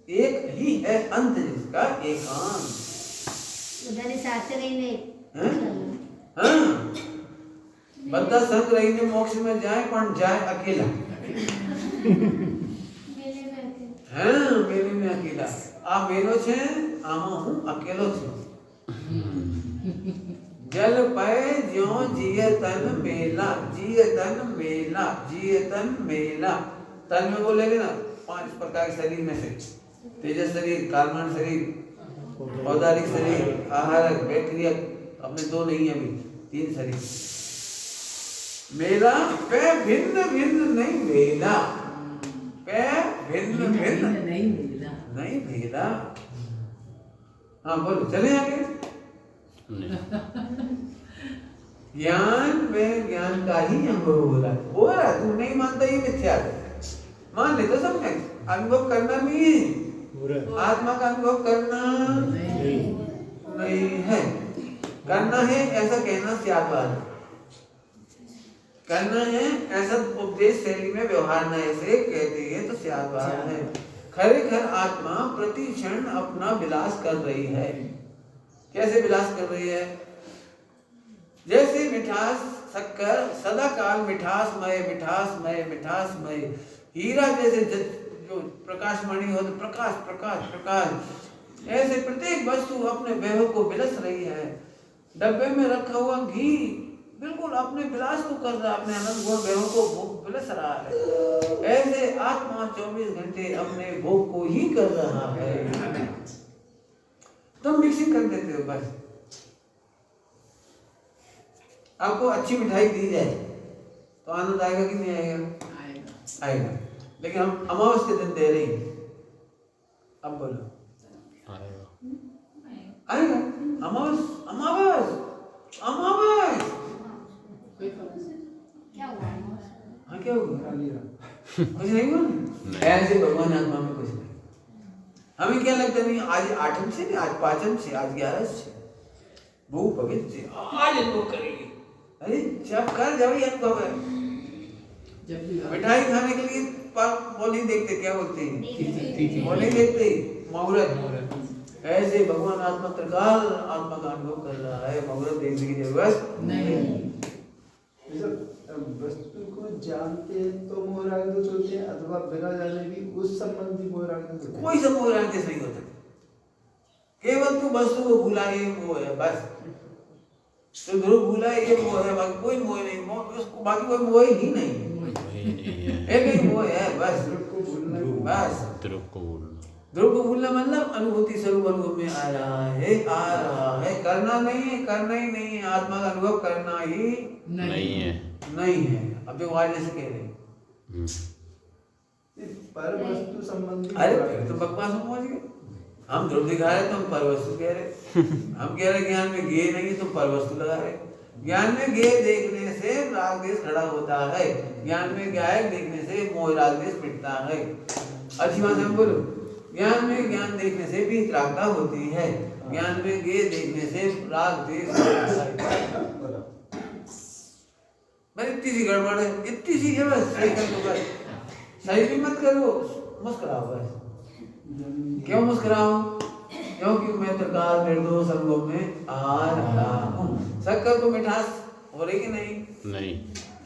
एक ही है अंत जिसका एकांत। બધાને સાથે રહીને हाँ, बद्दा संग रहीने मोक्ष में जाए, पण जाए अकेला। મેલે મેં હતી. हाँ, मेले में अकेला। आ मेलो छे, आमा हूँ अकेलो छे। जल पय ज्यों जिय तन मेला, जिय तन मेला, जिय तन मेला। तन में बोलेंगे ना 5 प्रकार के शरीर में से, तेजस शरीर, कार्बन शरीर, पौदारिक शरीर, आहारक, बैक्टीरिया, अपने 2 नहीं है अभी, 3 शरीर। मेला पे भिन्न भिन्न नहीं मेला, पे भिन्न भिन्न नहीं भेदा। हाँ बोलो, चले आगे। ज्ञान में ज्ञान का ही अनुभव हो रहा है। हो रहा है, तू नहीं मानता ये मिथ्या है। मान ले तो सब में अनुभव करना भी है। आत्मा का अनुभव करना नहीं है। करना है ऐसा कहना त्यागवाद। करना है ऐसा उपदेश शैली में व्यवहार न ऐसे कहते हैं तो त्यागवाद है। खरेखर आत्मा प्रति क्षण अपना विलास कर रही है। कैसे विलास कर रही है? जैसे मिठास शक्कर सदा काल मिठासमय मिठासमय मिठासमय, हीरा जैसे जो प्रकाशमणि हो तो प्रकाश प्रकाश प्रकाश, ऐसे प्रत्येक वस्तु अपने वैभव को विलस रही है। डब्बे में रखा हुआ घी बिल्कुल अपने विलास को कर रहा है, अपने अनंत गुण वैभव को विलस रहा है। ऐसे आत्मा 24 घंटे अपने भोग को ही कर रहा है। तुम मिक्सिंग कर देते हो बस। आपको अच्छी मिठाई दी जाए तो आनंद आएगा कि नहीं आएगा? आएगा। लेकिन हम अमावस के दिन दे रहे हैं, अब बोलो आएगा? अमावस अमावस अमावस क्या हुआ? हाँ क्या होगा? कुछ नहीं हुआ। ऐसे भगवान आत्मा में कुछ नहीं। हमें क्या लगता नहीं आज 8 से नहीं, आज 5 से, आज 11 से भूख भगत से आज अनुभव करेंगे। अरे जब कर जब ही अनुभव है। मिठाई खाने के लिए वो नहीं देखते, क्या बोलते हैं, वो नहीं देखते मुहूर्त। ऐसे भगवान आत्मा त्रिकाल आत्मा का अनुभव कर रहा है, मुहूर्त देखने की जरूरत नहीं। वस्तु को जानते तो मोहराग होते हैं अथवा बिना जाने भी उस संबंधी मोहराग होते हैं। कोई सब मोहराग नहीं होता, केवल तू वस्तु को भूला ये वो है बस। तो ध्रुव भूला ये वो है, बाकी कोई मोह नहीं, उसको बाकी कोई मोह ही नहीं है। एक ही मोह है बस, ध्रुव को भूलना बस। ध्रुव को भूलना मतलब अनुभूति स्वरूप अनुभव में आ रहा है, आ रहा है। करना नहीं है, करना ही नहीं है। आत्मा का अनुभव करना ही नहीं है, नहीं है। अब जो आज जैसे कह रहे पर वस्तु संबंधी। अरे तो बकवास में पहुंच गए। हम ध्रुव दिखा रहे तुम पर वस्तु कह रहे। हम कह रहे ज्ञान में गेय नहीं, तुम पर वस्तु लगा रहे। ज्ञान में गेय देखने से राग देश खड़ा होता है, ज्ञान में गायक देखने से मोह राग देश मिटता है। अच्छी बात है बोलो। ज्ञान में ज्ञान देखने से भी त्रागता होती है। ज्ञान में गे देखने से राग द्वेष बस इतनी सी गड़बड़ है, इतनी सी है, बस सही कर दो, बस सही भी मत करो, मुस्कुराओ बस। क्यों मुस्कुराओ? क्योंकि मैं त्रिकाल निर्दोष अनुभव में आ रहा हूँ। शक्कर को मिठास हो रही कि नहीं? नहीं,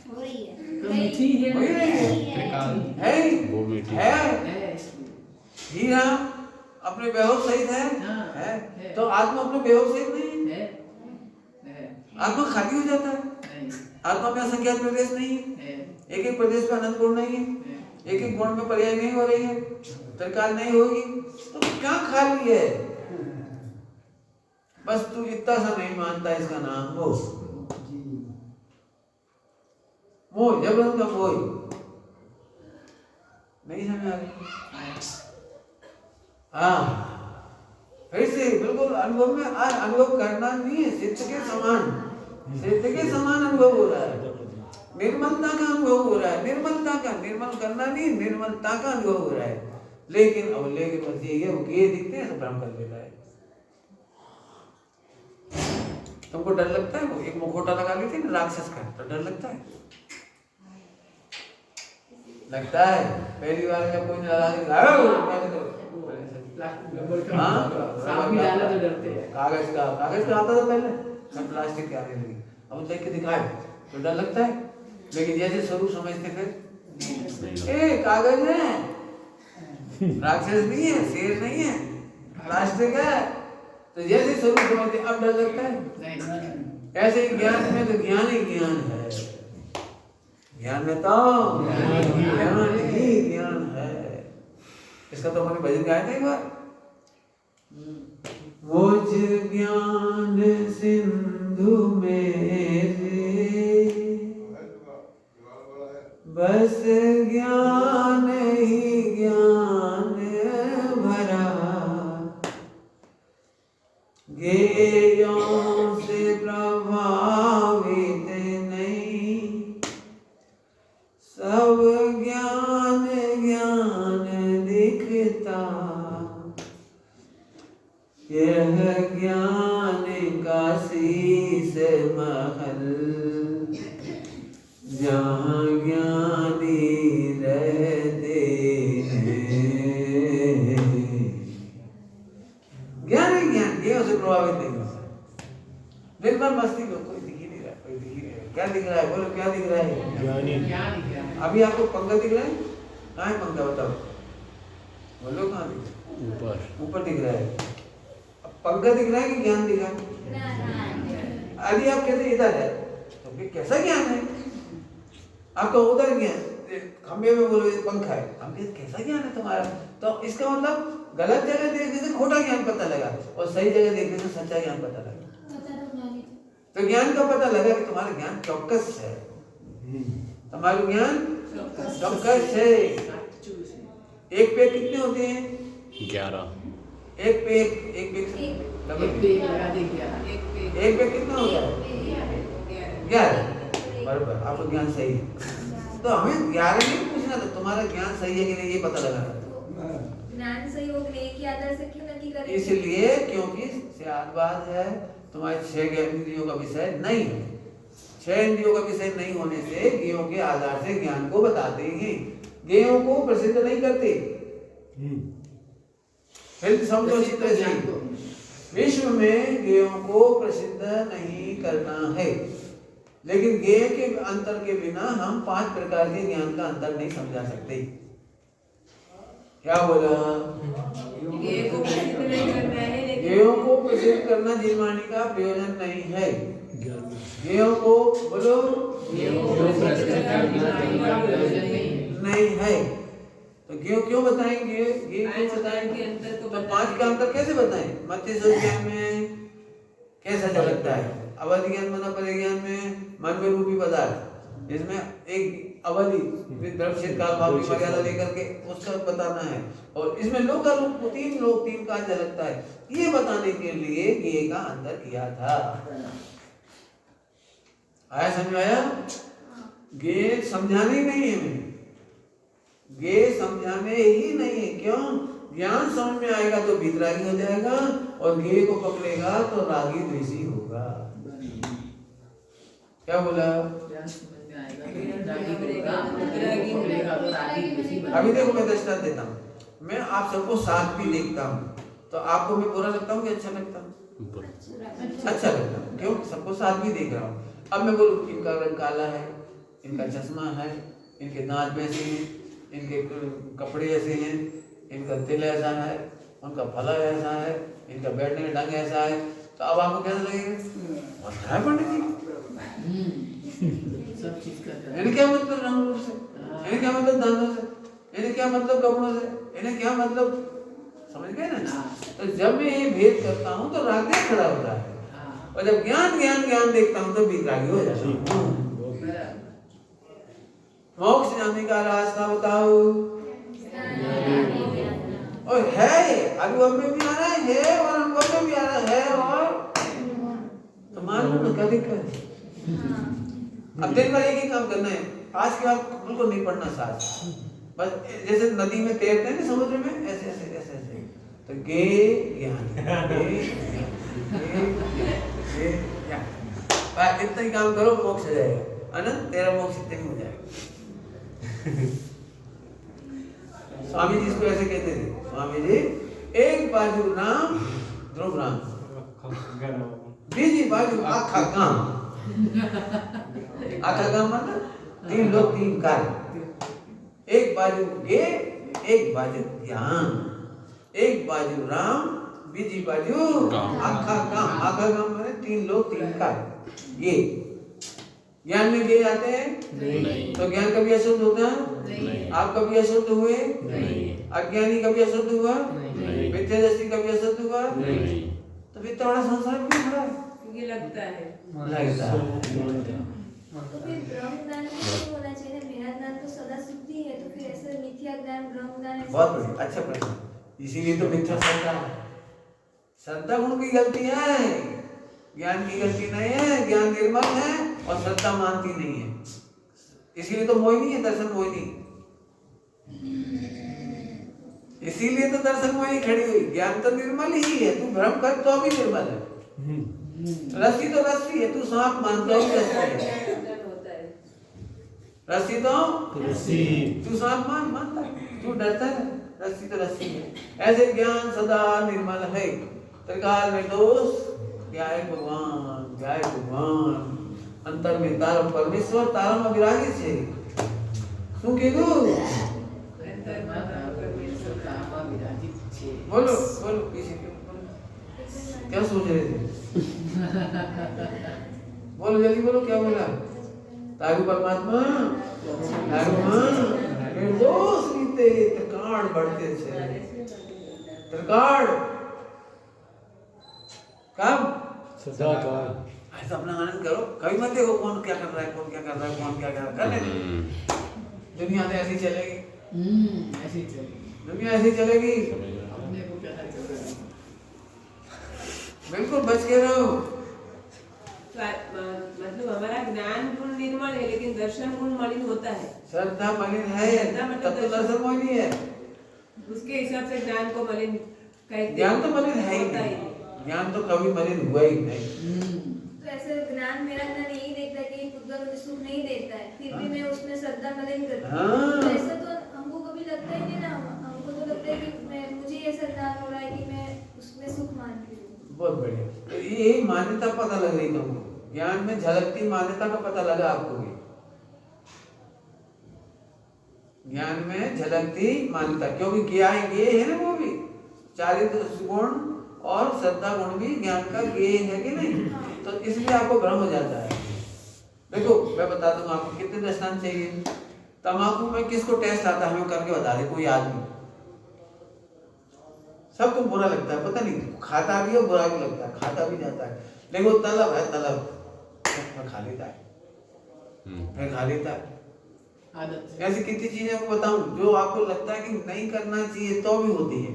हो रही है। मीठी है, हो ही रही है, वो मीठी है। हीरा अपने बेहोश सहित हाँ, है। तो आत्मा अपने बेहोश सहित नहीं है। है। आत्मा खाली हो जाता है। नहीं, आत्मा में असंख्यात प्रदेश नहीं है। है। एक एक प्रदेश में अनंत गुण नहीं है। एक एक गुण में पर्याय नहीं हो रही है, त्रिकाल नहीं होगी, तो क्या खाली है? बस तू इतना सा नहीं मानता, इसका नाम मोह। मोह जबरन का मोह नहीं समझ आ रही। हाँ, फिर से बिल्कुल अनुभव में अनुभव करना नहीं है, सिद्ध के समान, सिद्ध के समान अनुभव हो रहा है। निर्मलता का अनुभव हो रहा है, निर्मलता का, निर्मल करना नहीं, निर्मलता का अनुभव हो रहा है। लेकिन बस ये वो ये दिखते हैं तो भ्रम कर लेता है। तुमको डर लगता है? वो एक मुखौटा लगा ली थी ना राक्षस का, तो डर लगता है? लगता है? पहली बार जब कोई लगा के सांप भी डाला तो डरते हैं। कागज का आता था पहले, सब प्लास्टिक के आने लगी। अब देख के दिखाए तो डर लगता है, लेकिन जैसे स्वरूप समझते फिर ए कागज है, राक्षस नहीं है, शेर नहीं है, प्लास्टिक है, तो जैसे स्वरूप समझते अब डर लगता है। ऐसे ही ज्ञान में तो ज्ञान ही ज्ञान है, ज्ञान में तो ज्ञान ही ज्ञान है। इसका तो हमने भजन गाया था एक बार, मुझ ज्ञान सिंधु मेरे बस ज्ञान ही ज्ञान भरा, गेयों से प्रभावित नहीं, सब ज्ञान ज्ञान दिखता, यह ज्ञान का शीश महल, जहाँ ज्ञानी रहते हैं। ज्ञान ही ज्ञान, गेयों से प्रभावित नहीं होता। दिन भर मस्ती में कोई दिख ही नहीं रहा, कोई दिख ही नहीं रहा। क्या दिख रहा है? बोलो क्या दिख रहा है? अभी आपको पंखा दिख रहा है? कहाँ है पंखा? बताओ, बोलो कहाँ दिख रहा है? ऊपर ऊपर दिख रहा है। अब पंखा दिख रहा है कि ज्ञान दिख रहा है? अभी आप कहते इधर है, तो फिर कैसा ज्ञान है? आपका उधर ज्ञान, खंबे में बोलो ये पंखा है, हम कैसा ज्ञान है तुम्हारा? तो इसका मतलब गलत जगह देखने से खोटा ज्ञान पता लगा और सही जगह देखने से सच्चा ज्ञान पता लगा। तो ज्ञान का पता लगा कि तुम्हारा ज्ञान चौकस है, तुम्हारा ज्ञान चौकस है। एक पे कितने होते हैं? 11। एक पे कितना होता है? 11। बराबर, आपका ज्ञान सही है। तो हमें 11 नहीं पूछना था, तुम्हारा ज्ञान सही है कि नहीं ये पता लगाना था। ज्ञान सही हो गए के आधार से क्यों नक्की करें? इसलिए क्योंकि बात है, तुम्हारे 6 इंद्रियों का विषय नहीं है। 6 इंद्रियों का विषय नहीं होने से ज्ञों के आधार से ज्ञान को बताते हैं, ज्ञों को प्रसिद्ध नहीं करते। फिर समझो चित्र से, विश्व में ज्ञों को प्रसिद्ध नहीं करना है, लेकिन ज्ञेय के अंतर के बिना हम 5 प्रकार के ज्ञान का अंतर नहीं समझा सकते। क्या बोला? गेय को प्रसिद्ध नहीं करना है, लेकिन गेयों को प्रसिद्ध करना जिनवाणी का प्रयोजन नहीं है। गेयों को बोलो, नहीं है। तो गेय क्यों बताएंगे? गेय क्यों बताएंगे? तो 5 का अंतर कैसे बताएं? मत्स्य ज्ञान में कैसा झलकता है? अवधि ज्ञान मतलब परिज्ञान में मन में रूपी पदार्थ, इसमें एक अवधि द्रव्य काल भाव की मर्यादा लेकर के उसका बताना है, और इसमें लोक का रूप 3 का झलकता है, ये बताने के लिए गेय का अंतर किया था। आया समझ आया? गेय समझाने ही नहीं है, गेय समझाने ही नहीं है। क्यों? ज्ञान समझ में आएगा तो भीतरागी हो जाएगा, और घे को पकड़ेगा तो रागी द्वेषी होगा। क्या बोला? अभी देखो मैं दृष्टांत देता हूँ। मैं आप सबको साथ भी देखता हूँ तो आपको मैं बुरा लगता हूँ कि अच्छा लगता हूँ? अच्छा लगता हूँ। क्यों? सबको साथ भी देख रहा हूँ। अब मैं बोलूँ इनका रंग काला है, इनका चश्मा है, इनके दांत वैसे हैं, इनके कपड़े ऐसे हैं, इनका दिल ऐसा है, उनका फला ऐसा है, इनका बैठने का ढंग ऐसा है, तो अब आपको कैसा लगेगा? पंडित जी सब चीज का इन्हें क्या मतलब रंग रूप से, इन्हें क्या मतलब दांतों से, इन्हें क्या मतलब कपड़ों से, इन्हें क्या मतलब, समझ गए ना? तो जब मैं ये भेद करता हूँ तो राग खड़ा होता है, और जब ज्ञान ज्ञान ज्ञान देखता हूँ तो विरागी हो जाता हूँ। मोक्ष जाने का रास्ता बताओ। और है अनुभव में भी आ रहा है और अनुभव में भी आ रहा है, और तो मान लो क्या दिक्कत है? अब दिन भर एक ही काम करना है। आज के बाद बिल्कुल नहीं पढ़ना साथ, बस जैसे नदी में तैरते हैं ना समुद्र में, ऐसे ऐसे ऐसे ऐसे, तो गे ज्ञान इतना ही काम करो, मोक्ष हो जाएगा। अनंत तेरा मोक्ष इतने में हो जाएगा। स्वामी जी इसको ऐसे कहते थे। स्वामी जी एक बाजू राम ध्रुव राम, बीजी बाजू आखा काम। आखा काम मतलब तीन लोग तीन कार्य। एक बाजू ये, एक बाजू ध्यान, एक बाजू राम, बीजी बाजू आखा काम। आखा काम माने तीन लोग तीन कार्य। ये ज्ञान में ये आते हैं नहीं। तो ज्ञान कभी अशुद्ध होता है? आप कभी अशुद्ध हुए? अज्ञानी कभी अशुद्ध हुआ? मिथ्या दृष्टि कभी अशुद्ध हुआ? तो फिर थोड़ा संसार क्यों खड़ा है? ये लगता है तो फिर ब्रह्म ज्ञान नहीं होना चाहिए ना? मेरा ज्ञान तो सदा शुद्धि है, तो फिर ऐसे मिथ्या ज्ञान ब्रह्म ज्ञान बहुत बढ़िया, अच्छा प्रश्न। इसीलिए तो मिथ्या श्रद्धा है। श्रद्धा गुण की गलती है, ज्ञान की गलती नहीं है। ज्ञान निर्मल है और श्रद्धा मानती नहीं है, इसीलिए तो मोहिनी है, दर्शन मोहिनी। इसीलिए तो दर्शन मोहिनी खड़ी हुई। ज्ञान तो निर्मल ही है, तू भ्रम कर तो भी निर्मल है। रस्सी तो रस्सी है, तू सांप मानता ही रस्सी है। रस्सी तो तू सांप मानता है, तू डरता है, रस्सी तो रस्सी है। ऐसे ज्ञान सदा निर्मल है। त्रिकाल में दोष, जय भगवान जय भगवान। अंतर में तारम परमेश्वर, तारम अविरागी छे। શું કીધું? बोलो बोलो पीछे क्या सोच रहे थे? बोलो जल्दी बोलो, क्या बोला? तारू परमात्मा निर्दोष रीते त्रिकाण बढ़ते छे। त्रिकाण कब? सदाकाल। ऐसा अपना आनंद करो, कभी मत देखो कौन क्या कर रहा है, कौन क्या कर रहा है, कौन क्या कर रहा है। दुनिया तो ऐसी चलेगी, ऐसी चलेगी, दुनिया ऐसी चलेगी। अपने को क्या चल रहा है? बिल्कुल बच के रहो। मतलब हमारा ज्ञान गुण निर्मल है, लेकिन दर्शन गुण मलिन होता है। श्रद्धा मलिन है तब तो दर्शन मोहिनी है। उसके हिसाब से ज्ञान को मलिन कहते। ज्ञान तो मलिन है ही नहीं, ज्ञान तो कभी मलिन हुआ ही नहीं। तो ऐसे ज्ञान, मेरा ज्ञान यही देखता है कि पुत्र मुझे सुख नहीं देता है, फिर भी मैं उसमें श्रद्धा मलिन करती हूँ। तो ऐसा तो हमको कभी लगता ही नहीं ना। हमको तो लगता है कि मुझे ऐसा ज्ञान हो रहा है कि मैं उसमें सुख मानती हूँ। बहुत बढ़िया। तो ये मान्यता पता लग रही तुमको, ज्ञान में झलकती मान्यता का पता लगा आपको भी। ज्ञान में झलकती मान्यता, क्योंकि क्या है ये है ना, वो भी चारित्र गुण और श्रद्धा गुण भी ज्ञान का गेय है कि नहीं? तो इसलिए आपको भ्रम हो जाता है। देखो मैं बता दूंगा आपको कितने दृष्टांत चाहिए। तंबाकू में किसको टेस्ट आता है हमें करके बता दे कोई आदमी। सबको बुरा लगता है, पता नहीं, खाता भी और बुरा भी लगता है, खाता भी जाता है, लेकिन वो तलब है, तलब मैं खा लेता है, मैं खा लेता है। आदत ऐसी कितनी चीजें आपको बताऊं जो आपको लगता है कि नहीं करना चाहिए तो भी होती है।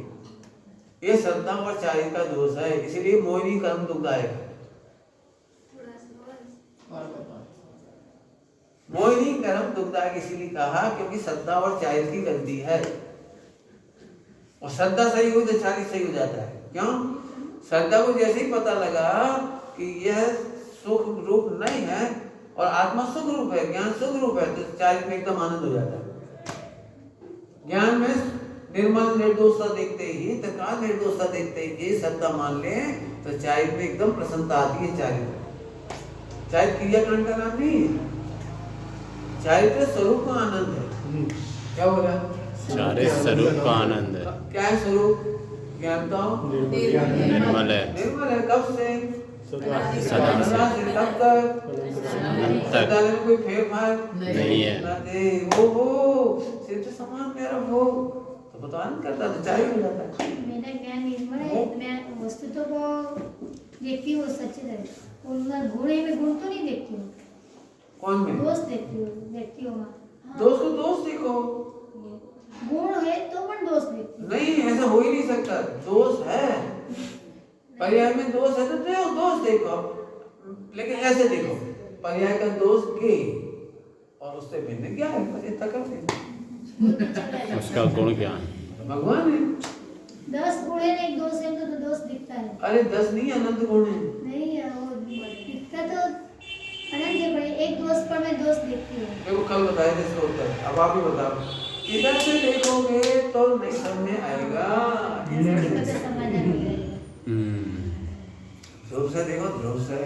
ये श्रद्धा और चारित्र का दोष है, इसीलिए मोहिनी कर्म दुखदायक है। मोहिनी कर्म दुखदायक इसीलिए कहा क्योंकि श्रद्धा और चारित्र की गलती है। और श्रद्धा सही हो तो चारित्र सही हो जाता है। क्यों? श्रद्धा को जैसे ही पता लगा कि यह सुख रूप नहीं है और आत्मा सुख रूप है, ज्ञान सुख रूप है, तो चारित्र में एकदम आनंद हो जाता है। ज्ञान में निर्मल निर्दोषता देखते ही, तत्काल निर्दोषता देखते ही श्रद्धा मान ले तो चारित्र में एकदम प्रसन्नता आती है। चारित्र क्रियाकांड का नाम नहीं है, चारित्र स्वरूप का आनंद है। क्या बोला? चारित्र स्वरूप का आनंद है। क्या है स्वरूप? ज्ञानता निर्मल है। निर्मल है। कब से? सदा से। तब तक अनंत तक में कोई फेरफार नहीं है। ना दे। वो सिर्फ समान मेरा हो तो बतवान करता तो चाहिए हो जाता है। मेरा ज्ञान निर्मल है, मैं वस्तु को देखती हूँ सच्ची तरह, उनमें गुण है, मैं गुण तो नहीं देखती हूँ, कौन में? दोष देखती हूँ मैं। दोस्त को दोस्त देखो, गुण है तो मैं दोष देखती हूँ। नहीं ऐसा हो ही नहीं सकता। दोस्त है, पर्याय में दोस्त है तो दोस्त देखो, लेकिन ऐसे देखो पर्याय का दोष के और उससे भिन्न क्या है, बस इतना कर देना। उसका गुण ज्ञान भगवान है। 10 गुण है, एक दोष है तो दोष दिखता है। अरे 10 नहीं, अनंत गुण है। नहीं वो दिखता तो अनंत है, पर एक दोष पर मैं दोष देखती हूँ। देखो कल बताया था इसका उत्तर, अब आप ही बताओ। इधर से देखोगे तो नहीं समझ में आएगा, इधर से समाधान हो जाएगा। ध्रुव से देखो, ध्रुव से।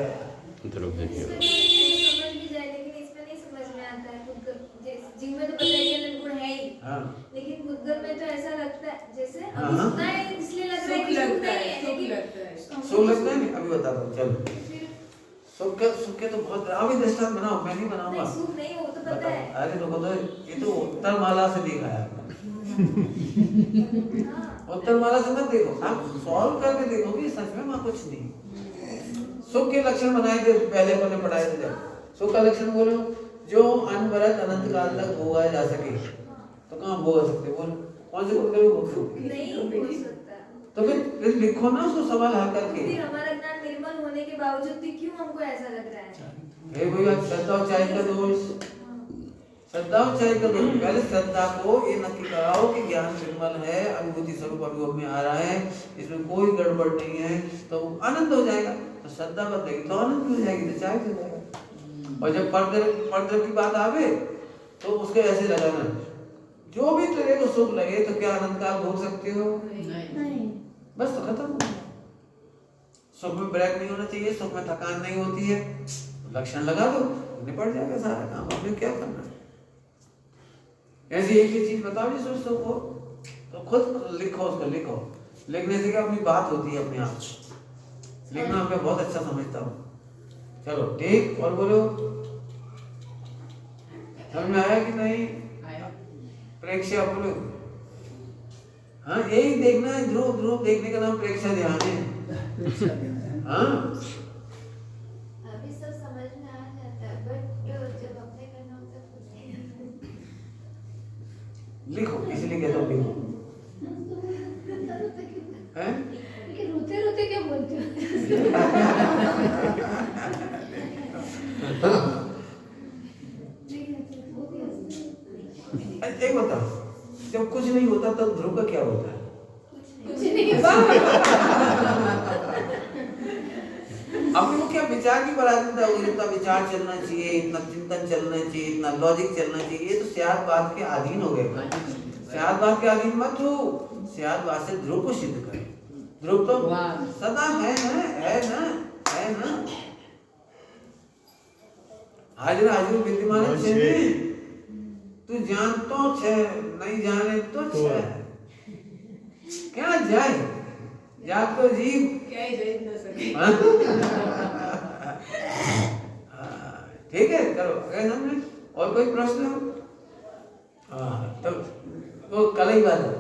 ध्रुव से इसमें क्यों? समझ भी जाए, लेकिन इसमें नहीं समझ में आता है। जिनमें तो पता है कि अनंत गुण है ही, हाँ लेकिन मुद्गल में तो ऐसा लगता है जैसे हाँ, अभी हाँ। सुना है इसलिए लग रहा है सुख कि सुख लगता नहीं है, है, सुख लेकिन लगता है। सो लगता है नहीं, अभी बता दो चलो। फिर सुख के तो बहुत अभी दृष्टांत बनाओ, मैं नहीं बनाऊंगा। नहीं, सुख नहीं, वो तो पता बताओ। है। अरे रुको तो, ये तो उत्तर माला से देखा है आपने। हाँ, उत्तर माला से मत देखो, आप सॉल्व करके देखो कि सच में वहाँ कुछ नहीं। सुख के लक्षण बनाए थे पहले अपने पढ़ाए थे जब। सुख का लक्षण बोलो, जो अनवरत अनंत काल तक भोगा जा सके। तो कहाँ भोगा सकते बोलो, कौन से गुण भोग सकते? नहीं हो सकता। तो फिर लिखो ना उसको सवाल हल करके। फिर हमारा ज्ञान निर्मल होने के बावजूद भी क्यों हमको ऐसा लग रहा है? हे भैया श्रद्धा और चाय का दोष, श्रद्धा और चाय का दोष। पहले श्रद्धा को ये नक्की कराओ कि ज्ञान निर्मल है, अनुभूति स्वरूप अनुभव में आ रहा है, इसमें कोई गड़बड़ नहीं है, तो आनंद हो जाएगा। तो श्रद्धा बदलेगी तो आनंद भी हो जाएगी, तो चाय भी हो जाएगा। और जब पर्दे की बात आवे तो उसके ऐसे लगाना, जो भी तेरे को सुख लगे तो क्या अनंत काल भोग सकते हो? नहीं, बस तो खत्म हो गया। सुख में ब्रेक नहीं होना चाहिए, सुख में थकान नहीं होती है, लक्षण लगा दो, निपट जाएगा सारा काम। आपने क्या करना है? ऐसी एक ही चीज बताओ जिस दोस्तों को, तो खुद लिखो, उसको लिखो। लिखने से क्या अपनी बात होती है अपने आप। लिखना मैं बहुत अच्छा समझता हूँ। चलो ठीक, और बोलो, समझ में आया कि नहीं? प्रेक्षा बोलो। हाँ यही देखना है, ध्रुव ध्रुव देखने का नाम प्रेक्षा ध्यान है। हाँ अभी सब समझ में आ जाता है, बट जब अप्लाई करना होता है कुछ नहीं। लिखो, इसलिए कहता हूँ लिखो। हैं? ये रोते रोते क्या बोलते हो? एक बताओ, जब कुछ नहीं होता तब ध्रुव का क्या होता है? कुछ नहीं। अपने को क्या विचार की पराधीनता होगी? इतना विचार चलना चाहिए, इतना चिंतन चलना चाहिए, इतना लॉजिक चलना चाहिए, ये तो स्याद बात के अधीन हो गए। स्याद बात के अधीन मत हो, स्याद बात से ध्रुव को सिद्ध कर। ध्रुव तो सदा है ना, है ना, है ना। हाजिर हाजिर विद्यमान है। तू जानतो छे, नहीं जाने तो छे। क्या जाए, या तो जीव क्या ही जान ना सके। ठीक है, करो। अगर हमने और कोई प्रश्न हो? हाँ, तो वो कलई बात है।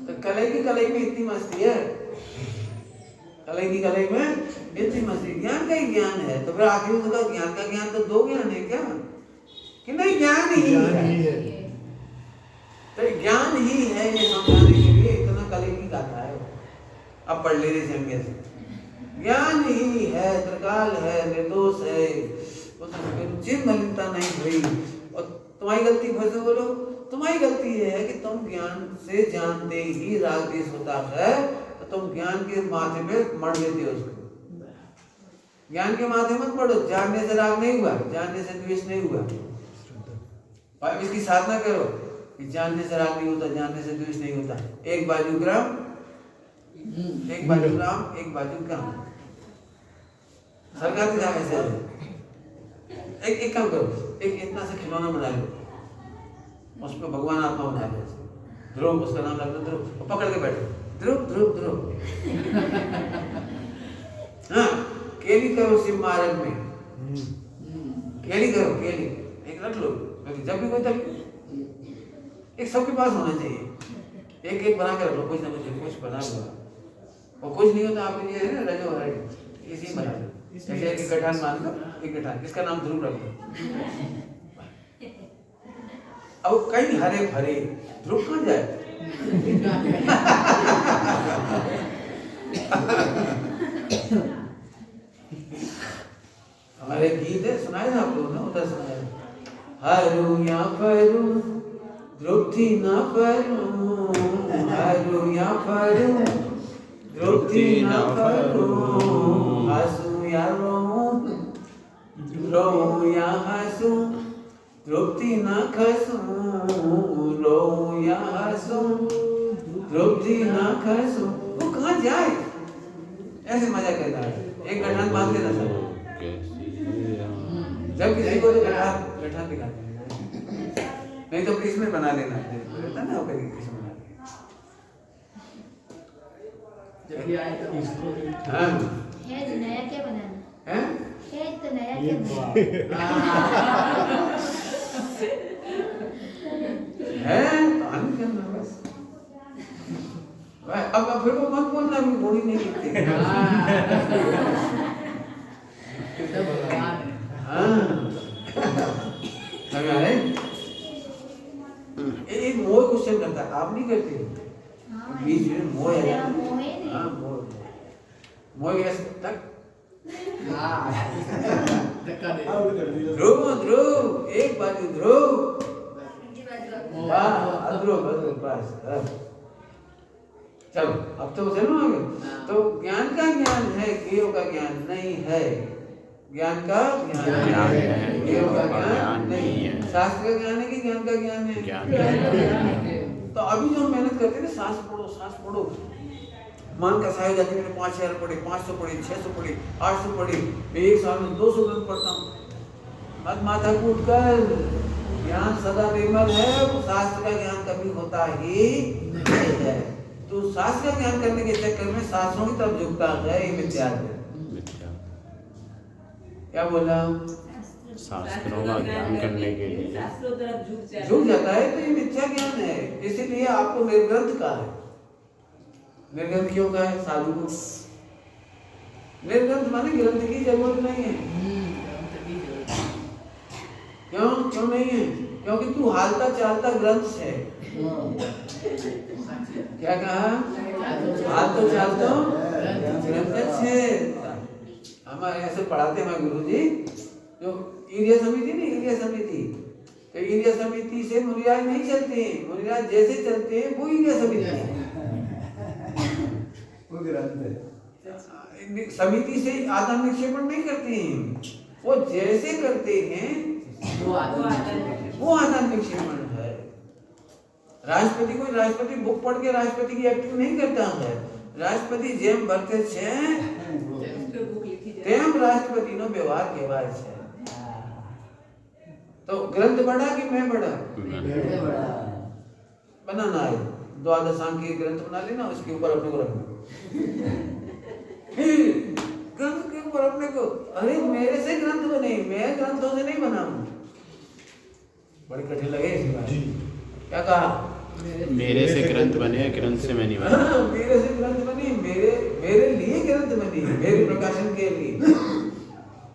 तो कलई में इतनी मस्ती है, कलई में इतनी मस्ती। ज्ञान का ही ज्ञान है, तो फिर आखिर उसका ज्ञान का ज्ञान तो दो ज्ञान है क्या? कि नहीं, ज्ञान ही है। तो ज्ञान ही है, ये समझाने के लिए इतना कलई की गाथा है। अब पढ़ ले रही संज्ञा से। ज्ञान ही है, त्रिकाल है, निर्दोष है, उसमें चिन्ह मलिनता नहीं हुई। और तुम्हारी गलती फिर से बोलो, तुम्हारी गलती ये है कि तुम ज्ञान से जानते ही राग द्वेष होता है, तो तुम ज्ञान के माथे पे मर देते हो उसको। ज्ञान के माथे मत पढ़ो। जानने से राग नहीं हुआ, जानने से द्वेष नहीं हुआ। और इसकी साधना करो कि जानने से राग नहीं होता, जानने से द्वेष नहीं होता। एक बाजू ग्राम, एक बाजू राम, एक बाजू काम। सरकार के जाने से एक काम करो, एक इतना सा खिलौना बना लो, उस पर भगवान आत्मा बना लो, ध्रुव, उसका नाम रखना ध्रुव, और पकड़ के बैठो, ध्रुव ध्रुव ध्रुव। हाँ, केली करो शिव मार्ग में, केली करो, केली एक रख लो, जब भी कोई तब एक सबके पास होना चाहिए। एक एक बना के रख लो, कुछ ना कुछ बना लो, और कुछ नहीं होता आपके लिए है ना, रजो है इसी बना लो। जैसे एक गठान मान लो, एक गठान, इसका नाम ध्रुव रख लो। अब कहीं हरे भरे ध्रुव कहाँ जाए? हमारे गीत है, सुनाए ना आप लोग ना, उधर सुनाए। हरू या परू ध्रुव थी ना परू, हरू या परू ध्रुव थी ना परू, हंसू या रोऊं, रोऊं या हंसू, ध्रुवती ना खसूं, रोऊं या हंसूं, ध्रुवती ना खसूं। वो कहाँ जाए? ऐसे मजा करना है। एक गठान बांध देना सब। जब किसी को तो गठान दिखाते हैं, नहीं तो इसमें बना लेना रहता ना, वो इसमें बना हाँ है तो नया क्या बनाना हैं? है तो नया क्या बनाना है तो आनंद करना बस। अब फिर वो मत बोलना भी बॉडी नहीं लिखते। एक मोह क्वेश्चन करता है, आप नहीं करते? बीच में मोह है। हाँ मोह कैसे तक ध्रुव ध्रुव, एक बाजू ध्रुव, ध्रुव बस। चलो अब तो चलो आगे। तो ज्ञान का ज्ञान है, ज्ञेय का ज्ञान नहीं है। ज्ञान का ज्ञान है, ज्ञेय का ज्ञान नहीं है। शास्त्र का ज्ञान है कि ज्ञान का ज्ञान है? तो अभी जो मेहनत करते हैं ना, सांस पढ़ो, मान का सहाय जाती मैंने 5000 पढ़े, 500 पढ़े, 600 पढ़े, 800 पढ़े, मैं एक साल में 200 ग्रंथ पढ़ता हूँ। मत माथा कूट कर, ज्ञान सदा निर्मल है, वो शास्त्र का ज्ञान कभी होता ही नहीं है। तो शास्त्र का ज्ञान करने के चक्कर में शास्त्रों की तरफ झुकता है, ये मिथ्या है। क्या बोला? शास्त्रों का ज्ञान करने के लिए झुक जाता है, तो ये मिथ्या ज्ञान है। इसीलिए आपको निर्ग्रंथ का है। निर्ग्रंथ क्यों का है? साधु को निर्ग्रंथ माने ग्रंथ की जरूरत नहीं है। क्यों नहीं है? क्योंकि तू हालता चालता ग्रंथ है। क्या कहा? हालता चालता ग्रंथ है। हमारे ऐसे पढ़ाते हैं गुरुजी, जो ईर्ष्या समिति नहीं, ईर्ष्या समिति, तो ईर्ष्या समिति से मुनिराज नहीं चलते। मुनिराज जैसे चलते हैं वो ईर्ष्या समिति है। वो ग्रंथ है। समिति से आदान निक्षेपण नहीं करते हैं, वो जैसे करते हैं वो आदान निक्षेपण है। राष्ट्रपति बुक पढ़ के राष्ट्रपति की एक्टिंग नहीं करता है। राष्ट्रपति जेम बरते छे तेम राष्ट्रपति नो व्यवहार केवाय छे। तो ग्रंथ बड़ा कि मैं बड़ा? बनाना है, द्वादशांक के ग्रंथ बना लेना, उसके ऊपर अपने को रखना। ग्रंथ के ऊपर अपने को, अरे मेरे से ग्रंथ बने, मैं ग्रंथों से नहीं बना हूं। बड़ी कठिन लगे इस बात। क्या कहा? मेरे से ग्रंथ बने, ग्रंथ से मैं नहीं बना। मेरे से ग्रंथ बनी, मेरे लिए ग्रंथ बनी, मेरे प्रकाशन के लिए।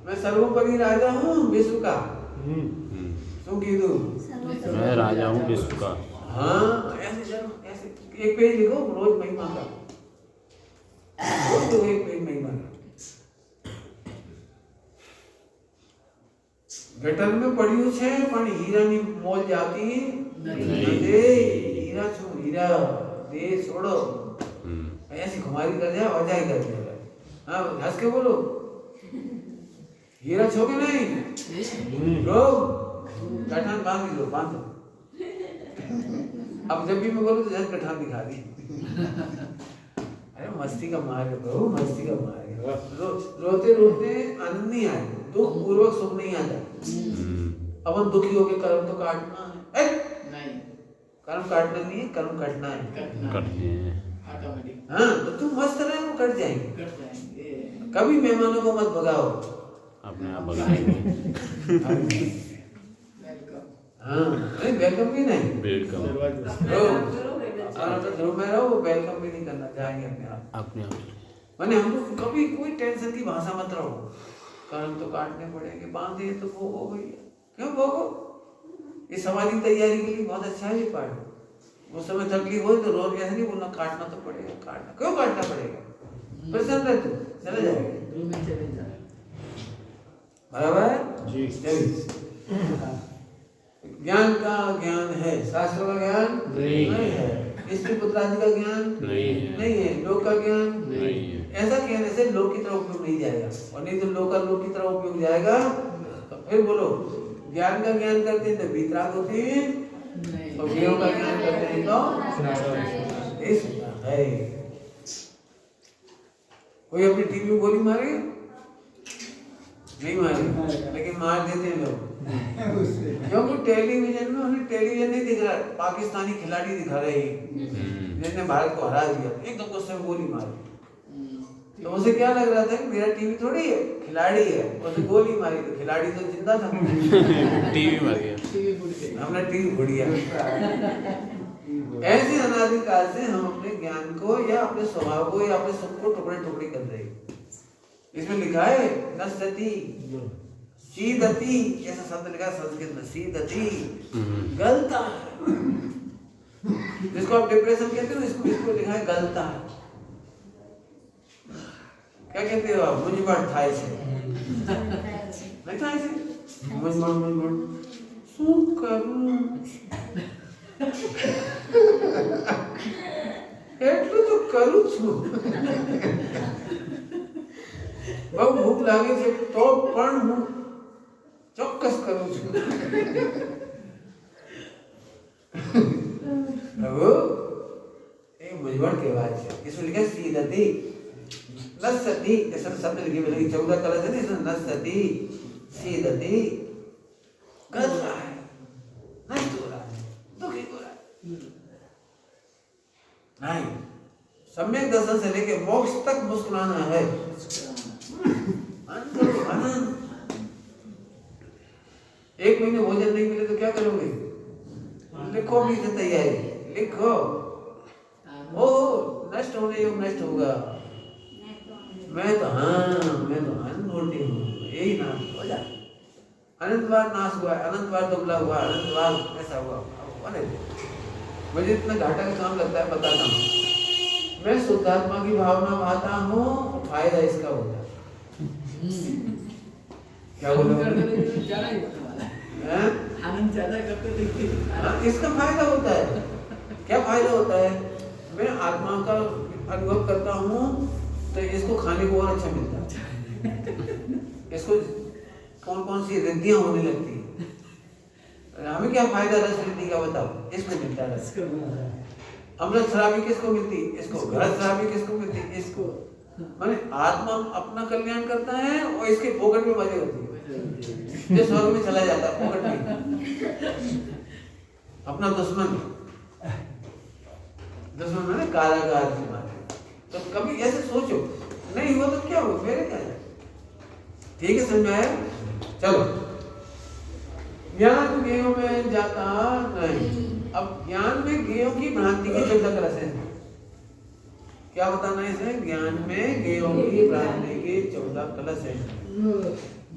मैं सर्वोपरि राजा हूँ विश्व का। मैं राजा हूँ विश्व का। हाँ ऐसे एक पेज लिखो रोज महिमा का, रोज तो एक पेज महिमा का। गटर में पड़िયું છે પણ હીરાની મોલ જાતી નથી। હીરા છું, હીરા દે છોડો। ऐसी खुमारी कर जाए और जाए कर दिया। हाँ हंस के बोलो, हीरा छोगे नहीं रो, कठान बांध दो, बांध दो। अब जब भी मैं बोलूँ तो जब कठान दिखा दी। अरे मस्ती का मार्ग है प्रभु, मस्ती का मार्ग है। रोते रोते आनंद नहीं आए, दुख पूर्वक सुख नहीं आता। अपन दुखी होके कर्म तो काटना है, नहीं कर्म काटना नहीं है, कर्म कटना है। करते हैं ऑटोमेटिक हाँ तो तुम मस्त रहे, वो कट जाएंगे। कट जाएंगे। कभी मेहमानों को मत भगाओ। अपने आप भगाएंगे। वेलकम। हाँ नहीं वेलकम भी नहीं, वेलकम ध्रुव में रहो, वेलकम भी नहीं करना चाहेंगे अपने आप। मैंने हमको कभी कोई टेंशन की भाषा मत रहो। कर्म तो काटने पड़ेंगे, बांधे तो भोगो भैया, क्यों भोगो? इस समाधि तैयारी के लिए बहुत अच्छा है ये पाठ। उस समय तकलीफ हो तो रोज ऐसे नहीं बोलना काटना तो पड़ेगा, काटना क्यों काटना पड़ेगा? प्रसन्न रह तू, चले जाएगा बराबर जी। चलिए ज्ञान का ज्ञान है, शास्त्रों का ज्ञान नहीं है, स्त्री पुत्रादि का ज्ञान नहीं है, लोक का ज्ञान नहीं है। ऐसा कहने से लोक की तरफ उपयोग नहीं जाएगा, और नहीं तो लोक का लोक की तरफ उपयोग जाएगा। तो फिर बोलो ज्ञान का ज्ञान करते हैं तो वितराग होती है, और ज्ञान का ज्ञान करते हैं तो इस है। कोई अपनी टीवी में गोली मारे नहीं मारे, लेकिन मार देते हैं लोग, क्योंकि टेलीविजन में उन्हें टेलीविजन नहीं दिख रहा, पाकिस्तानी खिलाड़ी दिखा रहे हैं जिसने भारत को हरा दिया, एकदम गुस्से में गोली मारी। तो उसे क्या लग रहा था कि मेरा टीवी थोड़ी है, खिलाड़ी है, उसे गोली मारी तो खिलाड़ी तो जिंदा था। टीवी मर गया, हमने टीवी उड़ गया। ऐसे अनादिकाल से हम अपने ज्ञान को या अपने स्वभाव को या अपने सुख को टुकड़े टुकड़े कर रहे हैं। इसमें लिखा है नश्यति सीदति, ऐसा शब्द लिखा है संस्कृत में, सीदति गलता है। जिसको आप डिप्रेशन कहते हो, इसको लिखा है गलता है। क्या कहते हो आप? मुझबड़ थाई से नहीं, थाई से मुझबड़ શું કરું એટલું તો કરું છું, બહુ ભૂખ લાગે છે તો પણ હું ચોક્કસ કરું છું। પ્રભુ એ મુજબડ કહેવાય છે। इसमें लिखा सीदति नसति, ऐसा शब्द लिखे हुए 14 कलश है ना, इसमें नसति सीदति गलत रहा है, नष्ट हो रहा है, दुखी हो रहा है। नहीं, सम्यक दर्शन से लेके मोक्ष तक मुस्कुराना है। आनंद। एक महीने भोजन नहीं मिले तो क्या करोगे? लिखो भी से तैयारी, लिखो। ओ नष्ट होने योग नष्ट होगा। मैं तो आनंद मूर्ति हूँ, यही नाम हो जा। अनंत बार नाश हुआ, अनंत बार दुबला हुआ, अनंत बार ऐसा हुआ। अरे मुझे इतना घाटा का काम लगता है, बताता हूँ। मैं शुद्धात्मा की भावना पाता हूँ, फायदा इसका होता है। क्या बोलोगे? आनंद ज्यादा करते देखिए, इसका फायदा होता है। क्या फायदा होता है? मैं आत्मा का अनुभव करता हूँ तो इसको खाने को और अच्छा मिलता है। इसको कौन कौन सी रिद्धियां होने लगती है। हमें क्या फायदा रस रिद्धि का बताओ? इसको मिलता है रस। अमृत शराबी किसको मिलती? इसको। घरत शराबी किसको मिलती? इसको। माने आत्मा अपना कल्याण करता है और इसके पोकट में मजे होती है। जो स्वर्ग में चला जाता है पोकट में। अपना दुश्मन मैंने कारागार की बात है। तो कभी ऐसे सोचो, नहीं हुआ तो क्या हुआ, मेरे क्या है? ठीक है, समझाया? चलो, ज्ञान गेयों में जाता नहीं। अब ज्ञान में गेयों की भ्रांति की 14 कलश है। क्या बताना है इसे? ज्ञान में गेयों की भ्रांति की 14 कलश है।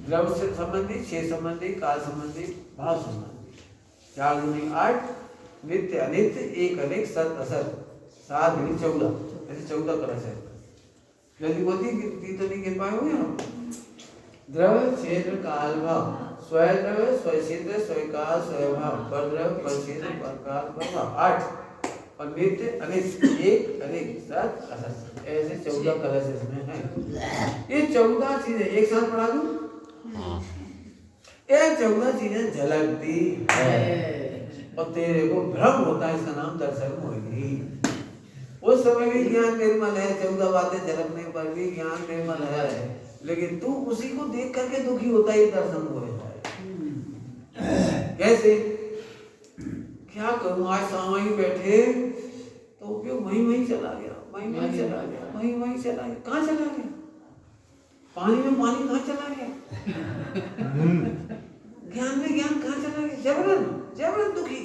द्रव्य से संबंधी, क्षेत्र संबंधी, काल संबंधी, भाव संबंधी। 4 दूनी 8, नित्य अनित्य, एक अनेक, सत असत, 7 दूनी 14, ऐसे 14 कलश है। जल्दी बोलती गिनती तो नहीं गिन पाए होंगे हम। द्रव्य, क्षेत्र, काल, भाव। स्वय द्रव्य, स्वय क्षेत्र, स्वय काल, स्वय भाव। पर द्रव्य, पर क्षेत्र, पर काल, पर भाव। 8। और नित्य अनित्य, एक अनेक सत असत, ऐसे 14 कलश इसमें है। ये 14 चीजें एक साथ पढ़ा दूं? ये 14 चीजें झलकती है और तेरे को भ्रम होता है, इसका नाम दर्शन होगी। उस समय भी ज्ञान निर्मल है, 14 बातें झलकने पर भी ज्ञान निर्मल है, लेकिन तू उसी को देख करके दुखी होता है, दर्शन हो जाता है। कैसे? क्या करूं, आज सामाई बैठे तो उपयोग वहीं चला गया, वहीं चला गया, वहीं चला गया। कहाँ चला गया? पानी में पानी कहाँ चला गया? ज्ञान में ज्ञान कहाँ चला गया? जबरन दुखी।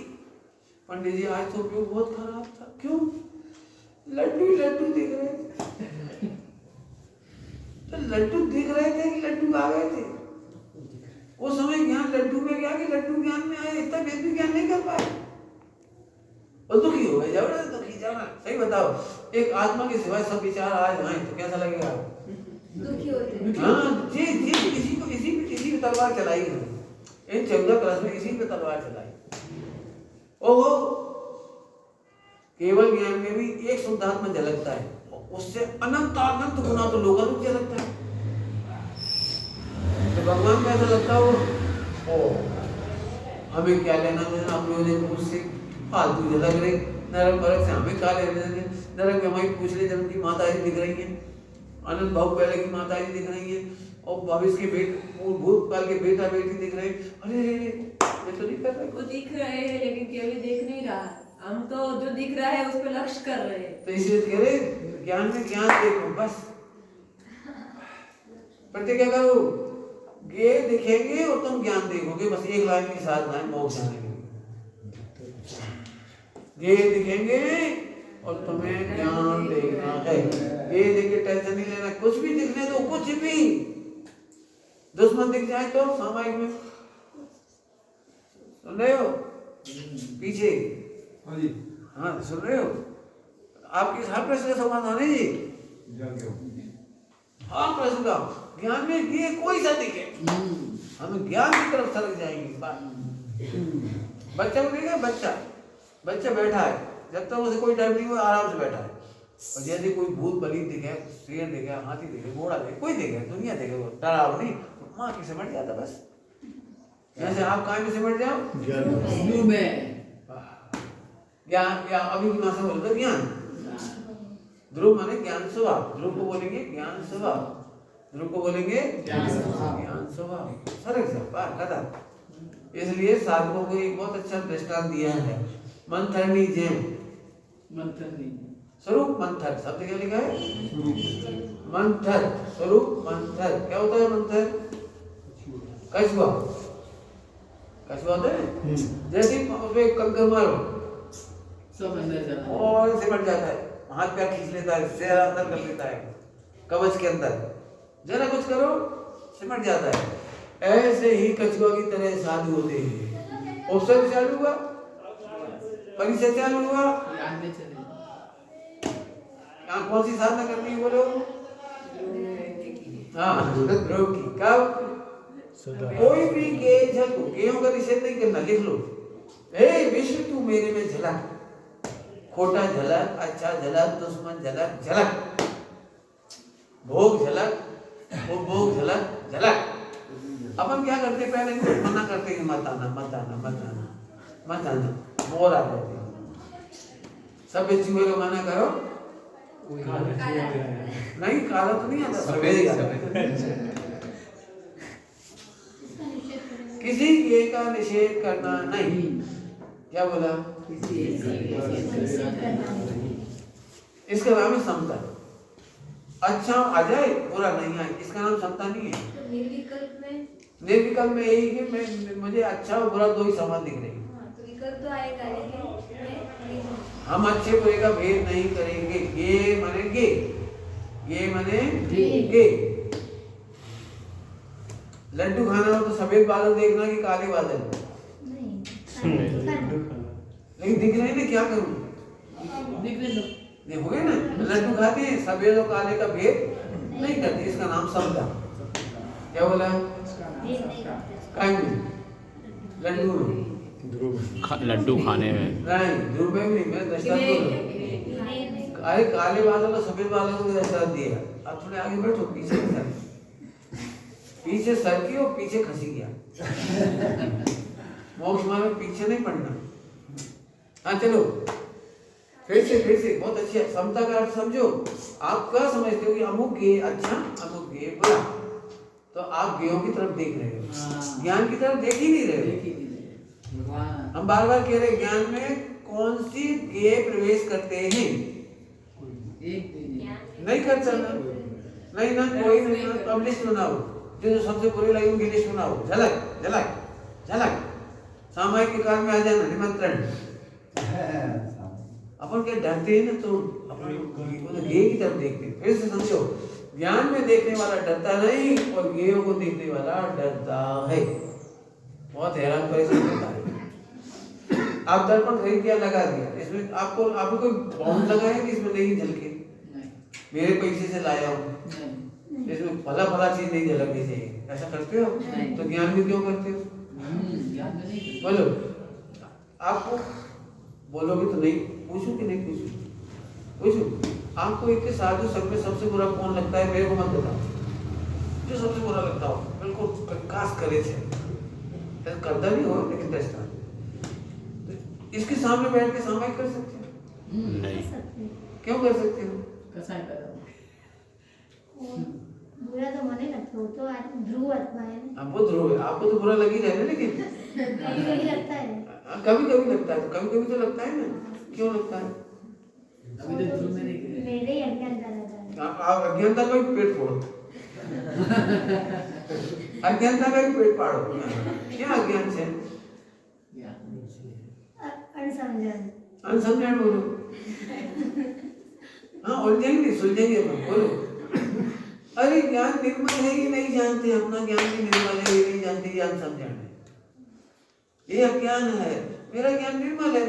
पंडित जी आज तो उपयोग बहुत खराब था। क्यों? लड्डू दिख रहे थे। तो लड्डू दिख रहे थे कि लड्डू आ गए थे? वो समय ज्ञान लड्डू में गया कि लड्डू ज्ञान में आए, इतना वेद भी ज्ञान नहीं कर पाए और दुखी हो गए। जबरदस्त दुखी जाना। सही बताओ, एक आत्मा के सिवाय सब विचार आ जाए तो कैसा लगेगा? दुखी होते। हाँ जी, इसी पे तलवार चलाई है। इन 14 कलश में इसी पे तलवार चलाई। ओहो, केवल ज्ञान में भी एक शुद्धात्मा झलकता है, उससे अनंत गुना तो लोकालोक झलकता है। तो भगवान को ऐसा लगता हो हमें क्या लेना देना अपने उससे, फालतू झलक रहे। नरक परक से हमें क्या लेना देना? नरक में हमारी पिछले जन्म की माता जी दिख रही है, अनंत भाव पहले की माता जी दिख रही है, और भविष्य के भूत काल के बेटा बेटी दिख रहे। अरे ये तो नहीं कर रहे। वो दिख रहे हैं लेकिन केवल देख नहीं रहा, हम तो जो दिख रहा है उस पर लक्ष्य कर रहे हैं। तो इसलिए कह रहे ज्ञान में ज्ञान देखो बस। प्रतिज्ञा करो, ये दिखेंगे और तुम ज्ञान देखोगे, बस एक लाइन की साथ लाइन मोक्ष जाने के लिए। ये दिखेंगे और तुम्हें ज्ञान देखना है। ये देखे टेंशन नहीं लेना, कुछ भी दिखने दो, कुछ भी। दुश्मन दिख जाए तो सामायिक में सुन रहे हो पीछे? हाँ सुन रहे हो? आपके हर प्रश्न का समाधान है जी। हाँ प्रश्न का ज्ञान में ये कोई सा दिखे, हम ज्ञान की तरफ सरक जाएंगे। बच्चा को देखा, बच्चा बैठा है, जब तक उसे कोई डर नहीं हुआ आराम से बैठा है। और जैसे कोई भूत बलि दिखे, शेर दिखे, हाथी दिखे, घोड़ा दिखे, कोई दिखे, दुनिया दिखे, वो डराव नहीं, माँ की सिमट जाता बस। जैसे आप कहाँ में सिमट जाओ? ज्ञान। या अभी की भाषा बोलते ज्ञान। ध्रुव माने ज्ञान स्वभाव, ध्रुव को बोलेंगे ज्ञान स्वभाव, ध्रुव को बोलेंगे ज्ञान स्वभाव। सरक जा पार कदा। इसलिए साधकों को एक बहुत अच्छा दृष्टांत दिया है, मंथरनी जैन। स्वरूप मंथर शब्द क्या लिखा है? मंथर, स्वरूप मंथर। क्या होता है मंथर? कछुआ होता है। जैसे कंकर मारो सब अंदर जाता है और सिमट जाता है, हाथ पैर खींच लेता है, सिर अंदर कर लेता है कवच के अंदर, जरा कुछ करो सिमट जाता है। ऐसे ही कछुआ की तरह साधु होते हैं। उपसर्ग चालू हुआ, परिचय चालू हुआ, आगे चले यहाँ कौन सी साधना करनी है बोलो? हाँ ध्रुव की। कब? कोई भी गेय झलको, गेयों का निषेध नहीं करना, लिख लो। हे विश्व तू मेरे में झलक, खोटा झलक, अच्छा झलक, दुश्मन झलक, झलक, भोग झलक, वो भोग झलक, झलक। अपन क्या करते, पहले मना करते हैं, मत आना मत आना मत आना मत आना, बोर आ जाते हैं। सब चूहे को मना करो, नहीं काला तो नहीं आता, सफेद आता। किसी गेय का निषेध करना नहीं। क्या बोला? इसका नाम है समता। अच्छा आ जाए बुरा नहीं आए, इसका नाम समता नहीं है। तो निर्विकल्प में यही कि मुझे अच्छा और बुरा दो ही समान दिख रही है। तो विकल्प तो आएगा, लेकिन हम अच्छे बुरे का भेद नहीं करेंगे। ये माने गे, ये माने गे। लड्डू खाना हो तो सफेद बादल देखना कि काले बादल, लेकिन दिख रहे हैं, क्या करूं? दिखने दो। नहीं हो गए ना, लड्डू खाते हैं, सफेद और काले का भेद नहीं करते, इसका नाम समझा। क्या बोला? लड्डू लड्डू खाने में नहीं, ध्रुव में भी नहीं, मैं दृष्टांत बोल रहा हूँ। अरे काले बालों को सफेद बालों को दृष्टांत दिया। अब थोड़े आगे बैठो, पीछे सर, पीछे सर की और पीछे खसी गया। मोक्ष मार्ग में पीछे नहीं पड़ना। हाँ चलो, फिर से बहुत अच्छी है। समता का अर्थ समझो। आप क्या समझते हो कि अमुक गे अच्छा, अमुक गे बुरा, तो आप गेयों की तरफ देख रहे हो, ज्ञान की तरफ देख ही नहीं रहे हो। हम बार बार कह रहे ज्ञान में कौन सी गे प्रवेश करते हैं? नहीं करता ना, नहीं ना, कोई नहीं ना। तो अब लिस्ट बनाओ, जो सबसे बुरी लगी उनकी लिस्ट बनाओ। झलक झलक झलक, सामायिक काल में आ जाना, निमंत्रण। अपन क्या डरते हैं ना, तो अपन गे की तरफ देखते हैं। फिर से समझो, ज्ञान में देखने वाला डरता नहीं और गेयों को देखने वाला डरता है। बहुत हैरान परेशान होता है। आप दर्पण खरीद क्या लगा दिया, इसमें आपको कोई बाउंड लगा है कि इसमें नहीं झलके? मेरे पैसे से लाया हूँ, इसमें भला चीज नहीं झलकनी चाहिए, ऐसा करते हो? तो ज्ञान में क्यों करते हो? बोलो, आपको बोलोगे तो नहीं, पूछूं कि नहीं पूछूं? पूछूं। आपको एक साधु संग में सबसे बुरा कौन लगता है? मेरे को मत बताओ, जो सबसे बुरा लगता हो, बिल्कुल प्रकाश करे थे, करता नहीं हो लेकिन दृष्टांत। इसके सामने बैठ के सामायिक कर सकते हो? नहीं। क्यों कर सकते हो? बुरा तो मने लगता हो, तो ध्रुव आत्मा है ना। अब वो ध्रुव है, आपको तो बुरा लग ही जाए ना, लेकिन कभी लगता है, कभी लगता है, तो कभी तो लगता है ना। क्यों लगता है? मेरे ही अज्ञानता रहता है। आप अज्ञानता का भी पेट फोड़ो, अज्ञानता का भी पेट फाड़ो। क्या अज्ञान से? अनसमझान बोलो। हाँ, उलझेंगे सुलझेंगे, बोलो। अरे ज्ञान निर्मल है ये नहीं जानते, अपना ज्ञान भी निर्मल है ये नहीं जानते, ये अनसमझान है, ये अज्ञान है। मेरा ज्ञान निर्मल है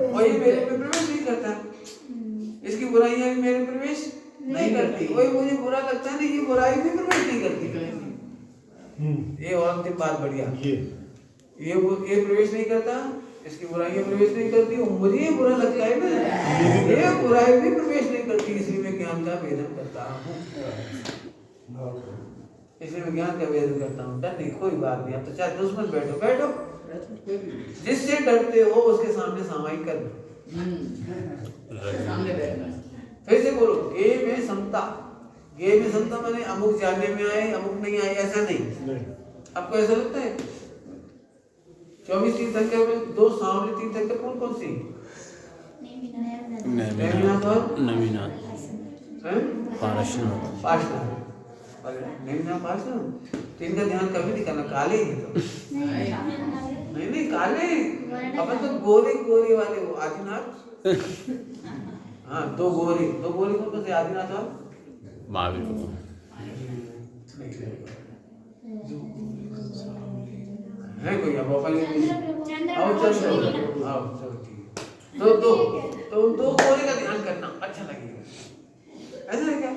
और ये मेरे में प्रवेश नहीं करता, इसकी बुराइयां भी मेरे प्रवेश नहीं करती। वही मुझे बुरा लगता है ना, ये बुराई भी प्रवेश नहीं करती। ये और अंतिम बात बढ़िया, ये प्रवेश नहीं करता, इसकी बुराइयां प्रवेश नहीं करती, मुझे ये बुरा लगता है ना, ये बुराई भी प्रवेश नहीं करती, इसलिए मैं ज्ञान का भेदन करता हूँ, इसलिए मैं ज्ञान का भेदन करता हूँ। डर नहीं, कोई बात नहीं। अब तो चाहे दुश्मन बैठो बैठो, जिससे डरते हो उसके सामने सामायिक करना, सामने बैठना। फिर से बोलो, गे में समता। गे में समता माने अमुक जानने में आए, अमुक नहीं आए, ऐसा नहीं। आपको ऐसा लगता है 24 तीर्थंकर में 2 सांवले तीर्थंकर कौन कौन सी? नेमिनाथ और नवीनाथ पार्शनाथ। नेमिनाथ पार्शनाथ, तो इनका ध्यान कभी नहीं करना, काले ही तो नहीं काले, अपन तो गोरे वाले हो। आदिनाथ, हाँ, 2 गोरे कौन से? आदिनाथ और महावीर। है कोई? अब अपन आओ, चलो आओ, चलो ठीक है। तो 2 गोरे का ध्यान करना अच्छा लगेगा, ऐसा है क्या?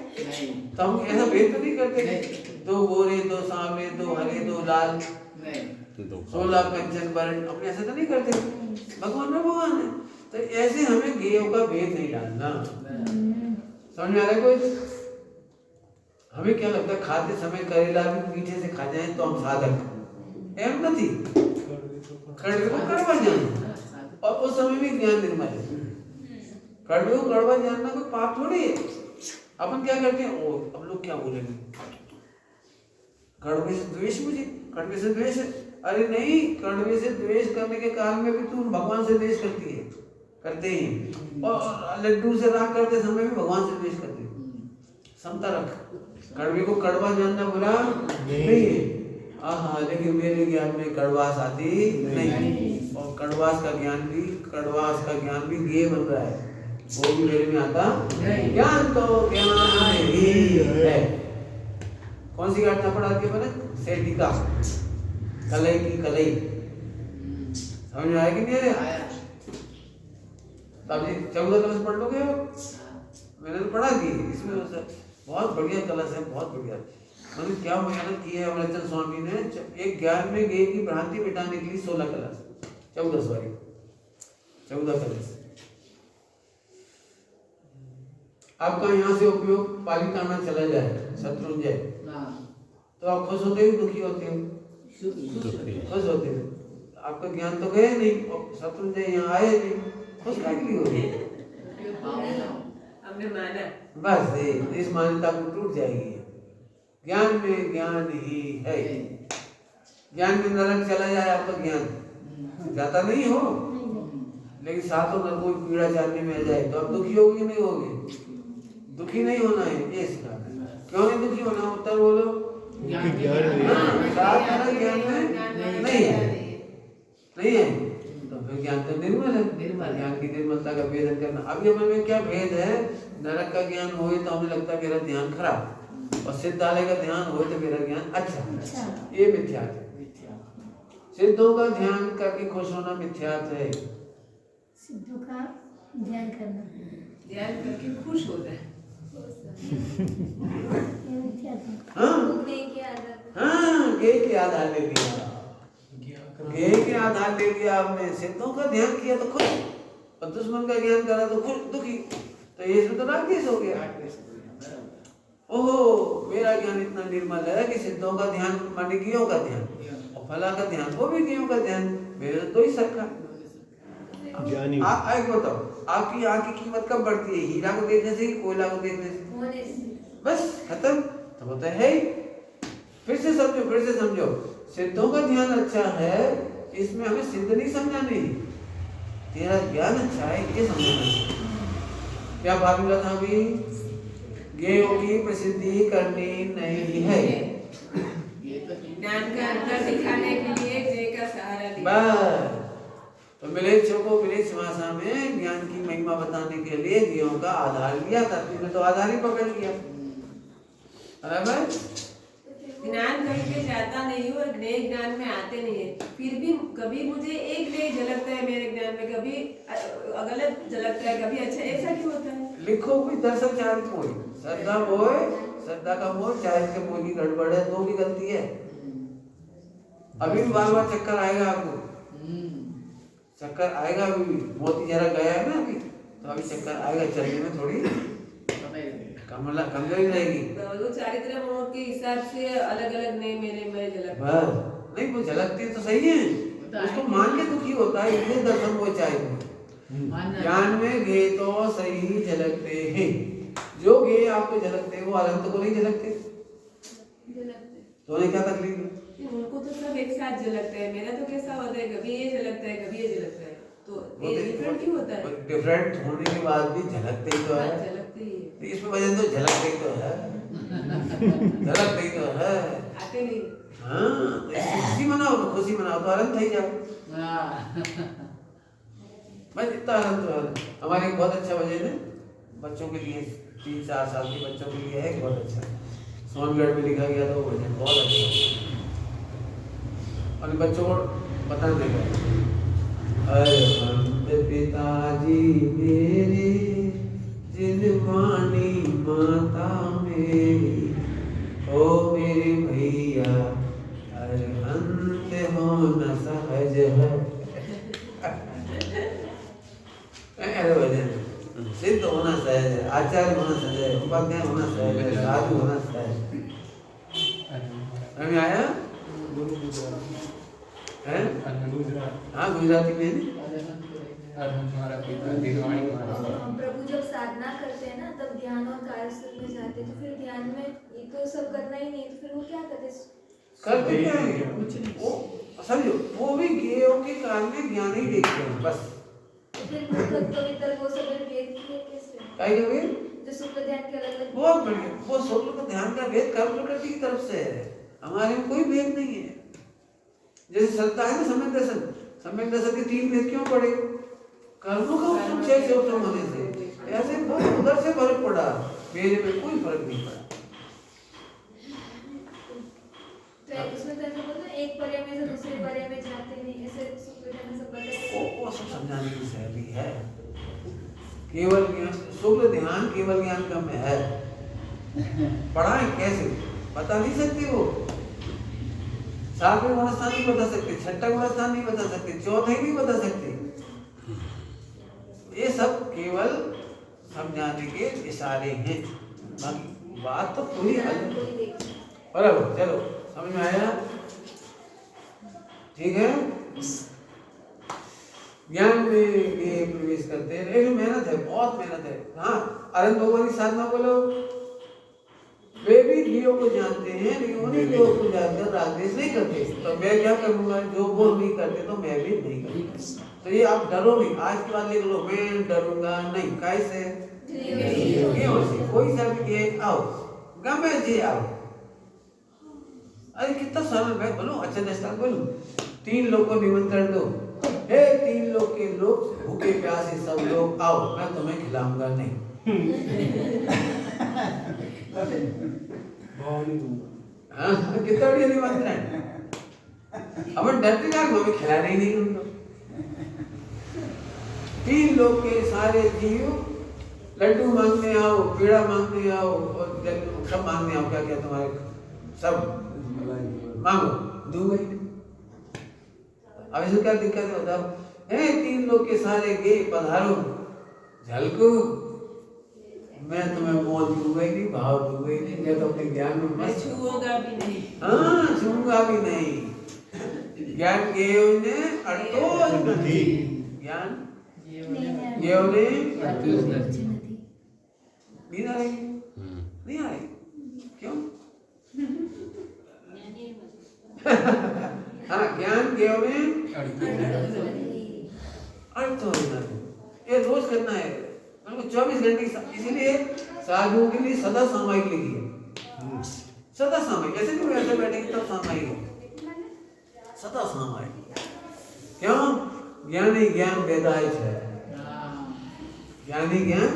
तो हम ऐसा भेद तो नहीं करते, 2 गोरे, 2 सांवले, 2 हरे, 2 लाल, 16 कंचन वर्ण, अपने ऐसा तो नहीं करते। भगवान है, तो ऐसे हमें गेयों का भेद नहीं डालना। समझ में आ रहा है कोई? हमें क्या लगता है, खाते समय करेला भी मीठे से खा जाए तो हम साधक, एम नहीं, कड़वे को कड़वा जानना, और उस समय में ज्ञान निर्मल है। कड़वे को कड़वा जानना कोई पाप थोड़ी है। अपन क्या करते हैं, ओ अब लोग क्या बोलेंगे, कड़वे से द्वेष, मुझे कड़वे से द्वेष है। अरे नहीं, कड़वे से द्वेष करने के काल में भी तू भगवान से द्वेष करते हैं, और लड्डू से राग करते समय भी भगवान से द्वेष करते हैं। समता रख, कड़वे को कड़वा जानना बुरा नहीं है। हाँ, लेकिन मेरे ज्ञान में कड़वास आती नहीं, और कड़वास का ज्ञान भी गे बन रहा है, वो भी मेरे में आता। ज्ञान तो ज्ञान ही है। कौन सी घटना पढ़ाती है मैंने? सेठिका, कलई की कलई, समझ में आया कि नहीं आया? तब जी 14 कलश पढ़ लोगे आप? मैंने तो पढ़ा दी, इसमें बहुत बढ़िया कलश है, बहुत बढ़िया। मतलब क्या मेहनत की है अमृतचंद स्वामी ने, एक ज्ञान में गे की भ्रांति मिटाने के लिए 16 कलश। 14 सॉरी 14 कलश। आपका यहाँ से उपयोग पालिताना चला जाए शत्रुंजय, तो आप खुश होते हो दुखी होते हो? खुश होते हो। आपका ज्ञान तो गया नहीं, शत्रुंजय यहाँ आए नहीं, खुश क्या के लिए हो गए? हमने माना बस इस मान्यता को टूट जाएगी। ज्ञान में ज्ञान ही है। ज्ञान में नरक चला जाए आपका ज्ञान जाता नहीं हो, लेकिन सातों नरकों की पीड़ा जानने में आ जाए तो आप दुखी होगे नहीं होगे? दुखी नहीं होना है, ये सिखाना है। क्यों नहीं दुखी होना? उत्तर बोलो। सात नरक ज्ञान में नहीं है, नहीं है तो फिर ज्ञान तो निर्मल है। ज्ञान की निर्मलता का भेदन करना। अभी हमें में क्या भेद है? नरक का ज्ञान होए तो हमें लगता है मेरा ध्यान खराब, और सिद्धालय का ध्यान हो तो मेरा ज्ञान अच्छा। ये मिथ्यात्व है। सिद्धों का ध्यान करके खुश होना मिथ्यात्व है। सिद्धों का ध्यान करना, ध्यान करके खुश होता है। ये मिथ्यात्व। हाँ भोगने के आदत। हाँ, गे के आधार ले लिया, गे के आधार ले लिया आपने। सिद्धों का ध्यान किया तो खुश, और दुश्मन का ज्ञान करा तो खुश दुखी, तो ये तो रागद्वेष हो गया। ओहो, मेरा ज्ञान इतना निर्मल है कि सिद्धों का ध्यान माने गियों का ध्यान, और फला का ध्यान वो भी गियों का ध्यान, मेरे तो ही सरखा। एक बताओ, आपकी आँख की कीमत कब बढ़ती है? हीरा को देखने से, कोयला को देखने से? बस खत्म। तो होता है फिर से समझो, सिद्धों का ध्यान अच्छा है, इसमें हमें सिद्ध नहीं समझना, नहीं तेरा ज्ञान अच्छा है ये समझना। क्या फार्मूला था अभी? गेयों की प्रसिद्धि करनी नहीं है, ज्ञान का अंतर दिखाने के लिए जय का सहारा लिया। बस। तो मिलेच्छों को मिलेच्छ भाषा में ज्ञान की महिमा बताने के लिए गेयों का आधार लिया था। तुमने तो आधार ही पकड़ लिया, बराबर। ज्ञान कहीं पे जाता नहीं और ज्ञेय ज्ञान में आते नहीं है। फिर भी कभी मुझे एक ज्ञेय झलकता है मेरे ज्ञान में, कभी गलत झलकता है, कभी अच्छा। ऐसा क्यों होता है? लिखो कोई दर्शन चारित मोह, श्रद्धा मोह, श्रद्धा का मोह, चारित के मोह की गड़बड़ है, दो की गलती है। अभी भी बार बार चक्कर आएगा आपको, चक्कर आएगा अभी भी। मोती जरा गया है ना अभी, तो अभी चक्कर आएगा, चलने में थोड़ी कमजोरी रहेगी। वो चारित्र मोह के हिसाब से अलग अलग नहीं मेरे में झलकता। बस नहीं, वो झलकती तो सही है, उसको मान के दुखी होता है, इसलिए दर्शन वो चाहिए। ज्ञान में गे तो सही झलकते हैं, जो गे आपको झलकते हैं वो अनंत को नहीं झलकते, तो उन्हें क्या तकलीफ है? उनको तो सब एक साथ झलकते हैं, मेरा तो कैसा होता है, कभी ये झलकता है, कभी ये झलकता है, तो ये डिफरेंट क्यों होता है? डिफरेंट होने के बाद भी झलकते ही तो है, झलकते ही है। इसमें वजह तो झलकते ही तो है, झलकते ही तो है। आते नहीं। हाँ, तो खुशी मनाओ, खुशी मनाओ तो आनंद थी जाओ। बस इतना आनंद तो हमारे एक बहुत अच्छा भजन है बच्चों के लिए, 3-4 साल के बच्चों के लिए है, बहुत अच्छा। सोनगढ़ में लिखा गया था वो भजन, बहुत अच्छा, और बच्चों को पता नहीं। अरहंत पिताजी मेरे, जिनवानी माता मेरी, ओ मेरे भैया अरहंत होना सहज है। अरे भजन सिद्ध होना सहज है, आचार्य होना सहज है, उपाध्याय होना सहज है, साधु होना सहज है। आया है? हाँ, गुजराती में प्रभु जब साधना करते हैं ना, तब ध्यान और कार्य में जाते हैं, तो फिर ध्यान में ये तो सब करना ही नहीं, तो फिर वो क्या करते हैं? कुछ नहीं, वो समझो, वो भी गेयों के काल में ज्ञान ही देखते हैं बस। फिर वो सब भेद किए कैसे? काय के भेद? जो शुक्ल ध्यान के अलग-अलग। बहुत बढ़िया, वो शुक्ल का ध्यान का भेद कर्म प्रकृति की तरफ से है, हमारे में कोई भेद नहीं है। जैसे श्रद्धा है ना, सम्यक दर्शन के 3 भेद क्यों पड़े? कर्मों का उत्तम से उत्तम होने से, ऐसे बहुत उधर से फर्क पड़ा, मेरे में कोई फर्क नहीं पड़ा। तो उसमें तो ऐसा बोलते हैं, एक पर्याय में से दूसरे पर्याय में जाते नहीं, ऐसे शुक्ल ध्यान सब बताते। वो सब समझाने की शैली है। केवल ज्ञान, शुक्ल ध्यान केवल ज्ञान का में है, पढ़ाएं कैसे बता नहीं सकती वो, सातवें गुण स्थान नहीं बता सकते, छठा गुण स्थान नहीं बता सकते, चौथे नहीं बता सकते। ये सब केवल समझाने के इशारे हैं, बाकी बात तो पूरी बराबर। चलो समझ में आया? ठीक है। ज्ञान में ये प्रवेश करते हैं, लेकिन मेहनत है, बहुत मेहनत है। हाँ, अनंत भगवान की साधना बोलो, वे भी जीवों को जानते हैं, लेकिन उन्हीं जीवों को जानकर राग द्वेष नहीं करते। तो मैं क्या करूँगा, जो वो नहीं करते तो मैं भी नहीं करूँगा। तो ये आप डरो नहीं, आज के बाद लिख लो, मैं डरूंगा नहीं। कैसे? क्यों से? कोई सा भी ये आओ, गमे जी आओ। अरे कितना सरल मैं बोलूं, अच्छा दस्तान बोलूं, 3 लोग को निमंत्रण दो, हे 3 लोग के लोग भूखे प्यासे सब लोग आओ, मैं तुम्हें खिलाऊंगा नहीं। हाँ, कितना बढ़िया निमंत्रण। अब डरते क्या, हमें खिलाना ही नहीं उनको। 3 लोग के सारे जीव लड्डू मांगने आओ, पेड़ा मांगने आओ, और सब मांगने आओ, क्या क्या तुम्हारे सब मांगो, दूंगा ही। अब इसमें क्या दिक्कत है बताओ? 3 लोग के सारे गे पधारो झलकू, मैं तुम्हें मोल दूंगा ही नहीं, भाव दूंगा ही नहीं, मैं तो अपने ज्ञान में मस्त छूऊंगा भी नहीं। हाँ, छूऊंगा भी नहीं। ज्ञान गेव ने अर्थो नदी, ज्ञान गेव ने नींद आ रही? नहीं आ रही? क्यों? हाँ, ज्ञान गेव ने अर्थो नदी, ये रोज करना है, 24 घंटे। इसीलिए साधुओं के लिए सदा सामायिक लिखी है, सदा सामायिक। ऐसे नहीं वैसे बैठेंगे तब सामायिक है, सदा सामायिक। क्यों? ज्ञानी ज्ञान वेदायच है, ज्ञानी ज्ञान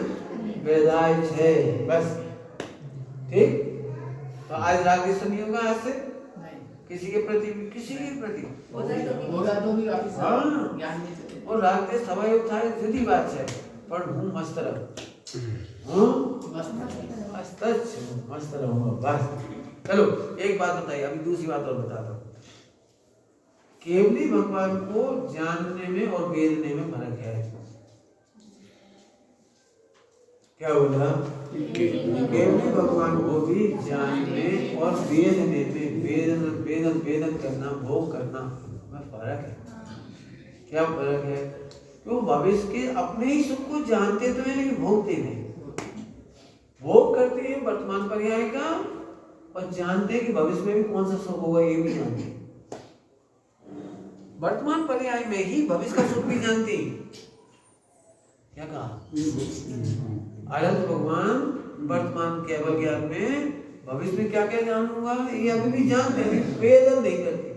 वेदायच है, बस। ठीक। तो आज राग द्वेष नहीं होगा, आज से किसी के प्रति, किसी के प्रति होगा तो भी वापस हाँ, ज्ञान नहीं चले। और राग द्वेष स्वाभाविक था, जुदी बात है, पर हूँ मस्त रहो, मस्त रहो बस। चलो एक बात बताइए, अभी दूसरी बात और बताता हूँ। केवली भगवान को जानने में और वेदने में फर्क है। क्या बोला? केवली भगवान को भी जानने और वेदने में, वेदन करना, भोग करना में फर्क है। क्या फर्क है? क्यों? भविष्य के अपने ही सुख को जानते तो हैं, लेकिन भोगते नहीं। भोग करते हैं वर्तमान पर्याय का, और जानते हैं कि भविष्य में भी कौन सा सुख होगा, ये भी जानते हैं। वर्तमान पर्याय में ही भविष्य का सुख भी जानते हैं। क्या कहा? अनंत भगवान वर्तमान केवल ज्ञान में भविष्य में क्या क्या जानूंगा, ये अभी भी जानते हैं, वेदन नहीं करते।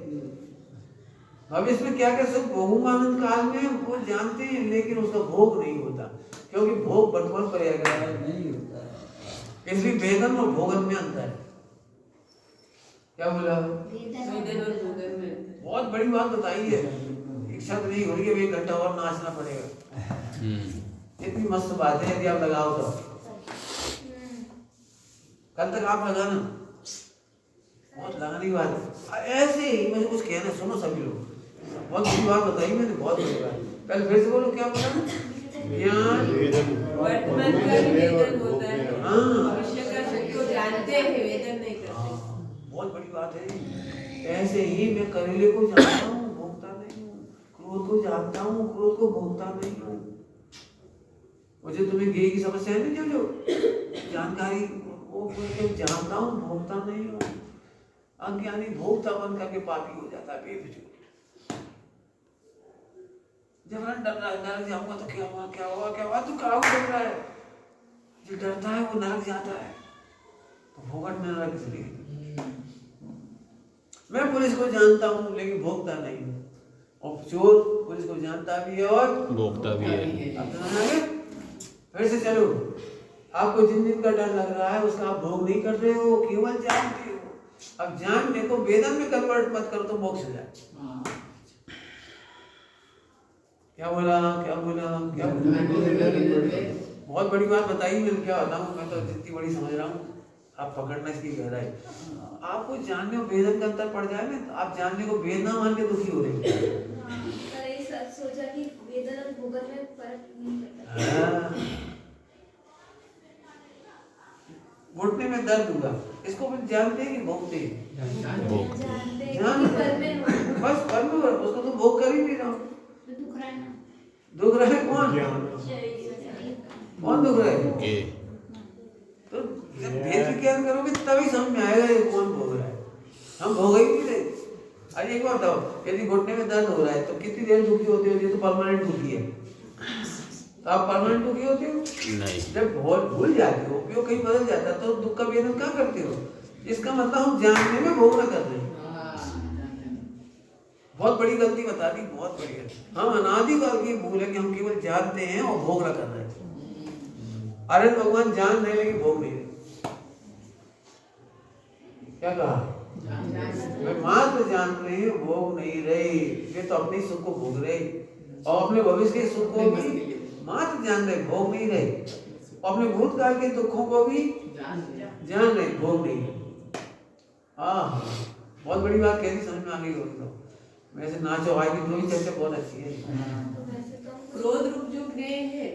भविष्य में क्या क्या सुख भोगूंगा अनंत काल में, वो जानते हैं, लेकिन उसका भोग नहीं होता, क्योंकि भोग वर्तमान पर्याय का नहीं होता है। इसलिए वेदन और भोगन में अंतर है। क्या बोला? वेदन और भोगन में बहुत बड़ी बात बताई है। इच्छा तो नहीं हो रही है, 1 घंटा और नाचना पड़ेगा। इतनी मस्त बात है, यदि आप लगाओ तो कल तक आप लगाना, बहुत लगाने की बात है। ऐसे ही मुझे कुछ कहना, सुनो सभी लोग, बहुत बड़ी बात बताई मैंने, बहुत बड़ी बात। कल फिर से बोलो, क्या बोला? ज्ञान वर्तमान का वेदन होता है, हाँ, भविष्य का सुख को जानते हैं, वेदन नहीं करते। बहुत बड़ी बात है। ऐसे ही मैं करेले को जानता हूँ, भोगता नहीं हूँ, क्रोध को जानता हूँ, क्रोध को भोगता नहीं हूँ। मुझे तुम्हें गे की समस्या है ना, जो जानकारी वो जानता हूँ, भोगता नहीं हूँ। अज्ञानी भोगता बन करके पापी हो जाता है, बेफिजूल। जब डर रहा है नरक जाऊंगा तो क्या हुआ, क्या हुआ, क्या हुआ, तो काऊ डर रहा है। जो डरता है वो नरक जाता है, तो भोगट में नरक इसलिए। मैं पुलिस को जानता हूँ, लेकिन भोगता नहीं हूँ। और चोर पुलिस को जानता भी है और भोगता भी है। अब तो फिर से चलो, आपको जिन जिन का डर लग रहा है उसका आप भोग नहीं कर रहे हो, केवल जानते हो। अब जानने को वेदन में कन्वर्ट मत करो तो मोक्ष हो जाए। क्या बोला? क्या बोला? क्या बोला? बहुत बड़ी बात बताई मैंने, क्या बताऊं, मैं तो जितनी बड़ी समझ रहा हूँ। आप पकड़ना इसकी गहराई। आपको जानने और वेदन का अंतर पड़ जाए ना, तो आप जानने को वेद ना मान के दुखी हो रहे हैं। हाँ, मैंने ये सब सोचा कि वेदन और भोगन में फर्क नहीं पड़ता। हाँ। घुटने में दर्द हुआ, इसको अपन जानते हैं कि भोगते हैं? जानते हैं ध्यान कि पर में हो। बस पर में हो रहा है, उसको तो भोग कर ही नहीं रहा हूँ। तो दुख रहा है ना। दुख रहा है कौन? कौन दुख रहा है? ये तो जब भेद विज्ञान करोगे तभी समझ में आएगा ये कौन भोग रहा है। हम भोग ही नहीं रहे। अरे एक बात बताओ, यदि घुटने में दर्द हो रहा है तो कितनी देर दुखी होते हो? ये तो परमानेंट दुखी है। तो आप परमानेंट दुखी होते हो? नहीं। जब भूल जाते हो, उपयोग कहीं बदल जाता है, तो दुख का वेदन क्या करते हो? इसका मतलब हम जानने में भोग ना कर रहे हैं। बहुत बड़ी गलती बता दी, बहुत बड़ी गलती। हम अनादिकाल की भूल है कि हम केवल जानते हैं और भोग ना कर रहे हैं। अरे भगवान जान रहे लेकिन भोग नहीं रहे। क्या कहा? मैं मात्र जान रहे हैं, भोग नहीं रहे। ये तो अपने सुख को भोग रहे और अपने भविष्य के सुख को भी मात्र जान रहे, भोग नहीं रहे। और अपने भूतकाल के दुखों को भी जान रहे, भोग नहीं। हाँ, बहुत बड़ी बात कह दी, समझ में आ गई होगी तो। वैसे नाचो आज की दो ही चर्चा बहुत अच्छी है। तो वैसे तो क्रोध रूप जो ज्ञेय है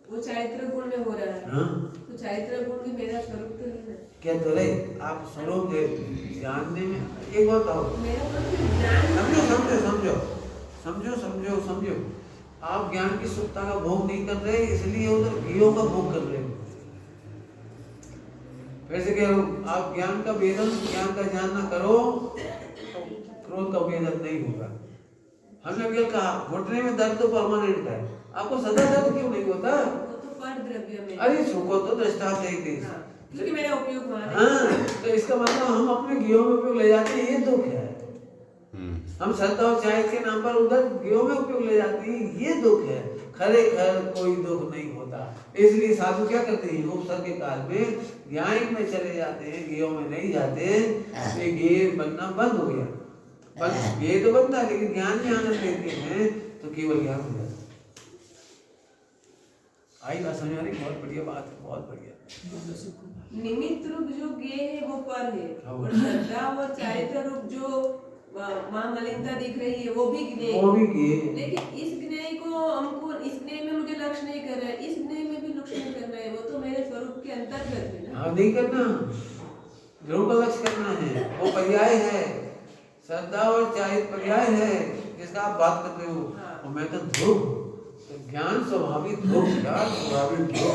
वो चारित्र गुण में हो रहा है। हाँ? तो चारित्र गुण भी मेरा स्वरूप तो नहीं है। क्या तो रहे आप स्वरूप जानने में एक बात आओ, मेरा मतलब ज्ञान समझो समझो समझो समझो समझो समझो। आप ज्ञान की सुखता का भोग नहीं कर रहे, इसलिए उधर घियों का भोग कर रहे हो। वैसे कह रहा हूँ, आप ज्ञान का वेदन, ज्ञान का जानना करो तो क्रोध का वेदन नहीं होगा। हमने अभी कहा घुटने में दर्द तो परमानेंट है, आपको सदा दर्द क्यों नहीं होता? वो तो पर द्रव्य में। अरे सुखो तो दृष्टांत एक देश। हाँ, क्योंकि मेरा उपयोग वहाँ है। हाँ, तो इसका मतलब हम अपने घियों में उपयोग ले जाते हैं, ये दुख है। हम श्रद्धा और चाय के नाम पर उधर घियों में उपयोग ले जाते हैं, ये दुख है। खरे खर कोई दुख नहीं होता। इसलिए साधु क्या करते हैं, उपसर्ग के काल में ज्ञान में चले जाते हैं, घियों में नहीं जाते। ये घी बनना बंद हो गया। पर ये तो बनता है, लेकिन ज्ञान में आनंद लेते हैं तो केवल ज्ञान हो जाता है। आई बात समझ आ रही? बहुत बढ़िया बात है, बहुत बढ़िया। निमित्त रूप जो ज्ञेय है वो पर है, हाँ। और श्रद्धा और चारित्र रूप जो वहाँ मलिनता दिख रही है वो भी ज्ञेय। वो भी घी। लेकिन इस ज्ञेय को हमको, इस ज्ञेय में मुझे लक्ष्य नहीं कर रहा है, इस ज्ञेय में भी लक्ष्य नहीं कर रहा है। वो तो मेरे स्वरूप के अंतर्गत है ना। हाँ, नहीं करना, ध्रुव का लक्ष्य करना है। वो पर्याय है, श्रद्धा और चारित्र पर्याय है जिसका आप बात कर रहे हो। और मैं तो ध्रुव, तो ज्ञान स्वाभाविक ध्रुव, ज्ञान स्वाभाविक ध्रुव।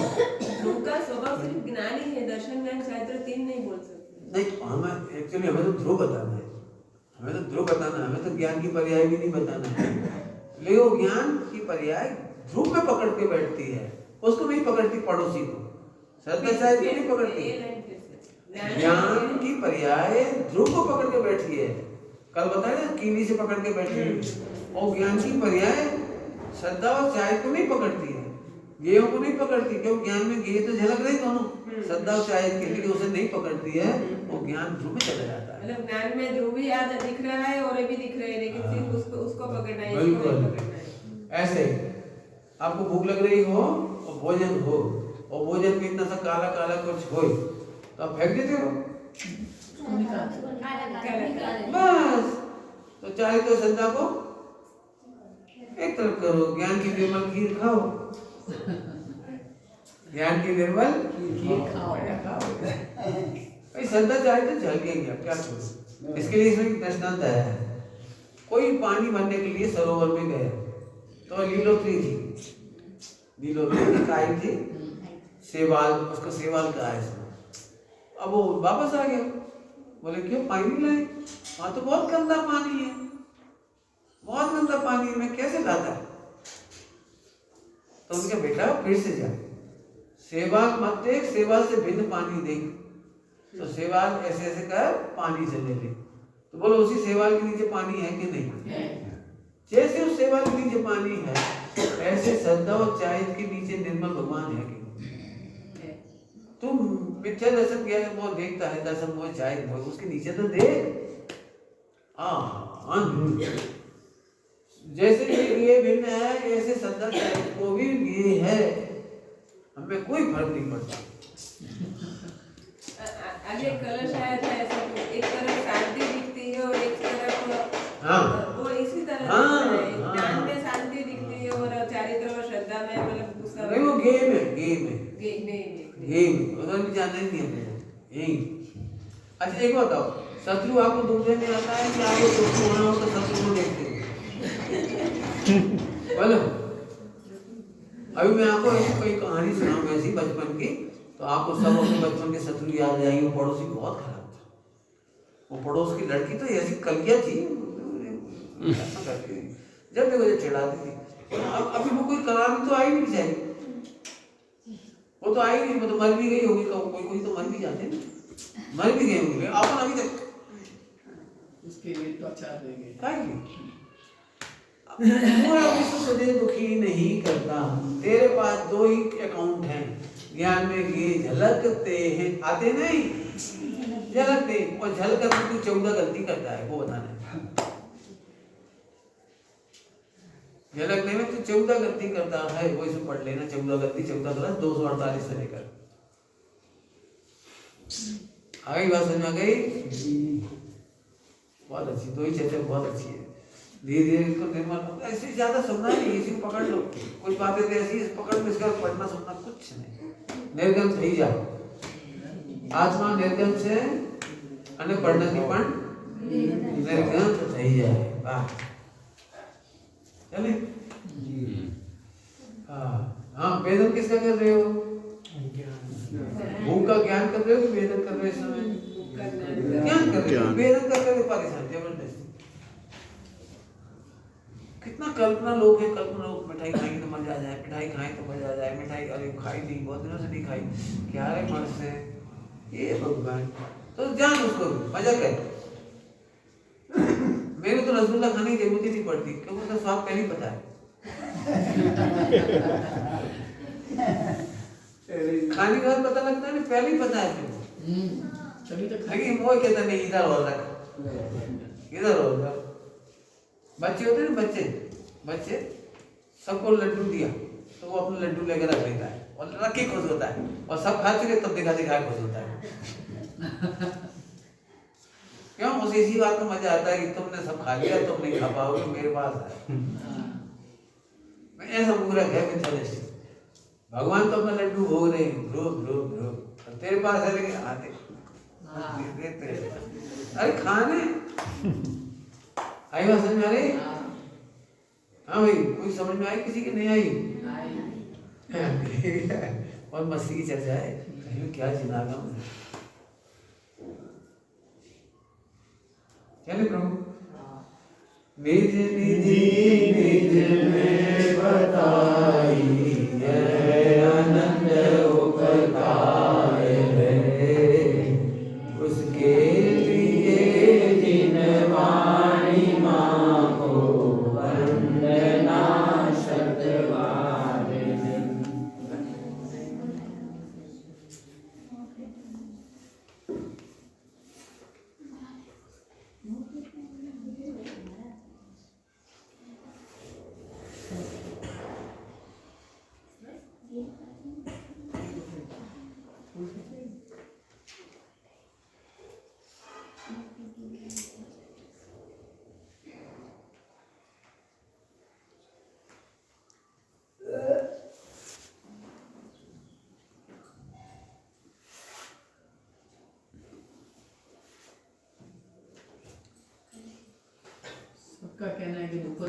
ध्रुव का स्वभाव सिर्फ ज्ञान ही है, दर्शन ज्ञान चारित्र तीन नहीं बोल सकते। नहीं, हमें एक्चुअली हमें तो ध्रुव बताना है, हमें तो ध्रुव बताना है, हमें तो ज्ञान की पर्याय भी नहीं बताना है। लेकिन वो ज्ञान की पर्याय ध्रुव में पकड़ के बैठती है, उसको नहीं पकड़ती पड़ोसी को। श्रद्धा चारित्र नहीं पकड़ती। ज्ञान की पर्याय ध्रुव को पकड़ के बैठी है। कल बताया ना, कीली से पकड़ के बैठी है। और ज्ञान की पर्याय श्रद्धा और चाय को नहीं पकड़ती है, गेयों को नहीं पकड़ती, क्योंकि ज्ञान में गेय तो झलक रही दोनों, श्रद्धा और चाय के लिए उसे नहीं पकड़ती है। वो ज्ञान ध्रुव में चला जाता है। मतलब ज्ञान में ध्रुव भी याद दिख रहा है और ये भी दिख रहा है, लेकिन सिर्फ उसको पकड़ना है, इसको बिल्कुल। नहीं पकड़ना है। ऐसे आपको भूख लग रही हो और भोजन हो, और भोजन में इतना सा काला काला कुछ हो तो आप फेंक देते हो बस। तो चाहे तो श्रद्धा को एक तरफ करो, ज्ञान की निर्मल खीर खाओ, ज्ञान की निर्मल खीर खाओ। भाई श्रद्धा चाहे तो जल गया, क्या करो? इसके लिए इसमें दृष्टांत आया है। कोई पानी भरने के लिए सरोवर में गया, तो लीलोत्री थी, लीलोत्री की काई थी, सेवाल, उसका सेवाल कहा है इसमें। अब वो वापस आ गया, बोले क्यों पानी लाए? वहां तो बहुत गंदा पानी है, बहुत गंदा पानी है, मैं कैसे लाता? तो उनके बेटा फिर से जा, सेवाल मत देख, सेवाल से भिन्न पानी देख। तो सेवाल ऐसे ऐसे कर पानी से ले ले, तो बोलो उसी सेवाल के नीचे पानी है कि नहीं? जैसे उस सेवाल के नीचे पानी है, ऐसे श्रद्धा और चारित्र के नीचे निर्मल भगवान है कि तुम मिथ्या दर्शन किया, वो देखता है दर्शन वो चाहे वो, उसके नीचे तो देख। जैसे ये भिन्न है, ऐसे श्रद्धा चारित्र को भी ये है, हमें कोई फर्क नहीं पड़ता। आज एक कलश आया था ऐसा तो एक तरफ शांति दिखती है और एक तरफ हाँ। वो इसी तरह हाँ, दिखता है। हाँ, ज्ञान हाँ। में शांति दिखती है और चारों तरफ श्रद्धा में मतलब दूसरा नहीं वो गेम है, गेम है, नहीं गेम उधर भी जाना ही नहीं अपने यही। अच्छा एक बताओ, शत्रु आपको दुख देने आता है कि आपको दुख होना हो तो शत्रु को देखते हो? बोलो। अभी मैं आपको एक कोई कहानी सुनाऊंगा ऐसी बचपन की, तो आपको सब अपने बचपन के शत्रु याद आ जाएंगे। पड़ोसी बहुत खराब था, वो पड़ोस की लड़की तो ऐसी कलिया थी, ऐसा करती थी, जब देखो जब चिढ़ाती थी। अभी वो कोई कलामी तो आई नहीं बेचारी, वो तो आई नहीं, वो तो मर भी गई होगी, कोई तो मर भी जाते हैं, मर भी गए होंगे। अपन अभी तक उसके लिए तो अच्छा देंगे। तुझे दुखी नहीं करता, तेरे पास दो ही अकाउंट हैं, ज्ञान में ये झलकते हैं, आते नहीं झलकते, और झलक कर तू 14 गलती करता है वो बताना है। झलकने में तू 14 गलती करता है, वो इसे पढ़ लेना, 14 गलती 14 गलत 248 से लेकर आगे बात समझ आ गई? बहुत अच्छी, दो ही चर्चा बहुत अच्छी है। धीरे धीरे इसको निर्माण, ऐसे ज्यादा सुनना नहीं, इसी को पकड़ लो, कुछ बातें तो ऐसी पकड़ लो, इसका पढ़ना सुनना कुछ नहीं। निर्गम થઈ જાઓ, आत्मा निर्गम से અને પढ़ना पण निर्गम થઈ जाए। वाह, चले। हाँ वेदन किसका कर रहे हो? भूख का ज्ञान कर रहे हो कि वेदन कर रहे हो? इस समय ज्ञान कर रहे हो, वेदन कर रहे हो पाकिस्तान जबरदस्ती। कितना कल्पना लोग है, कल्पना लोग मिठाई खाएंगे तो मजा आ जाए, मिठाई खाएं तो मजा आ जाए, मिठाई अरे खाई नहीं, बहुत दिनों से नहीं खाई, क्या रे मन से ये भगवान, तो जान उसको मजा कर। मेरे तो रसगुल्ला खाने की जरूरत ही नहीं पड़ती, क्योंकि उसका स्वाद पहले ही पता है। खाने के बाद पता लगता है ना, पहले ही पता है तभी तो लेकिन वो कहता नहीं, इधर और रख, इधर और रख। बच्चे होते हैं ना, बच्चे सबको लड्डू दिया तो वो अपना लड्डू लेकर रख लेता है और रख के खुश होता है, और सब खा चुके तब दिखा खुश होता है। क्यों? उसे इसी बात का मजा आता है कि तुमने सब खा लिया, तुम नहीं खा पाओगे, मेरे पास है। मैं ऐसा मूर्ख है मिथ्यादृष्टि। भगवान तो अपना लड्डू भोग रहे हैं, ध्रुव, तेरे पास है लेकिन आते देते। अरे खाने आई बात समझ में आ रही? हाँ भाई, कोई समझ में आई, किसी की नहीं आई? और मस्ती की चर्चा है, कहीं क्या जिनागम है। चले प्रभु। निज निज में बताई है आनंद उपकार है, उसके लिए जिन वाणी माँ को वंदना शतवार है। सबका कहना है कि दुख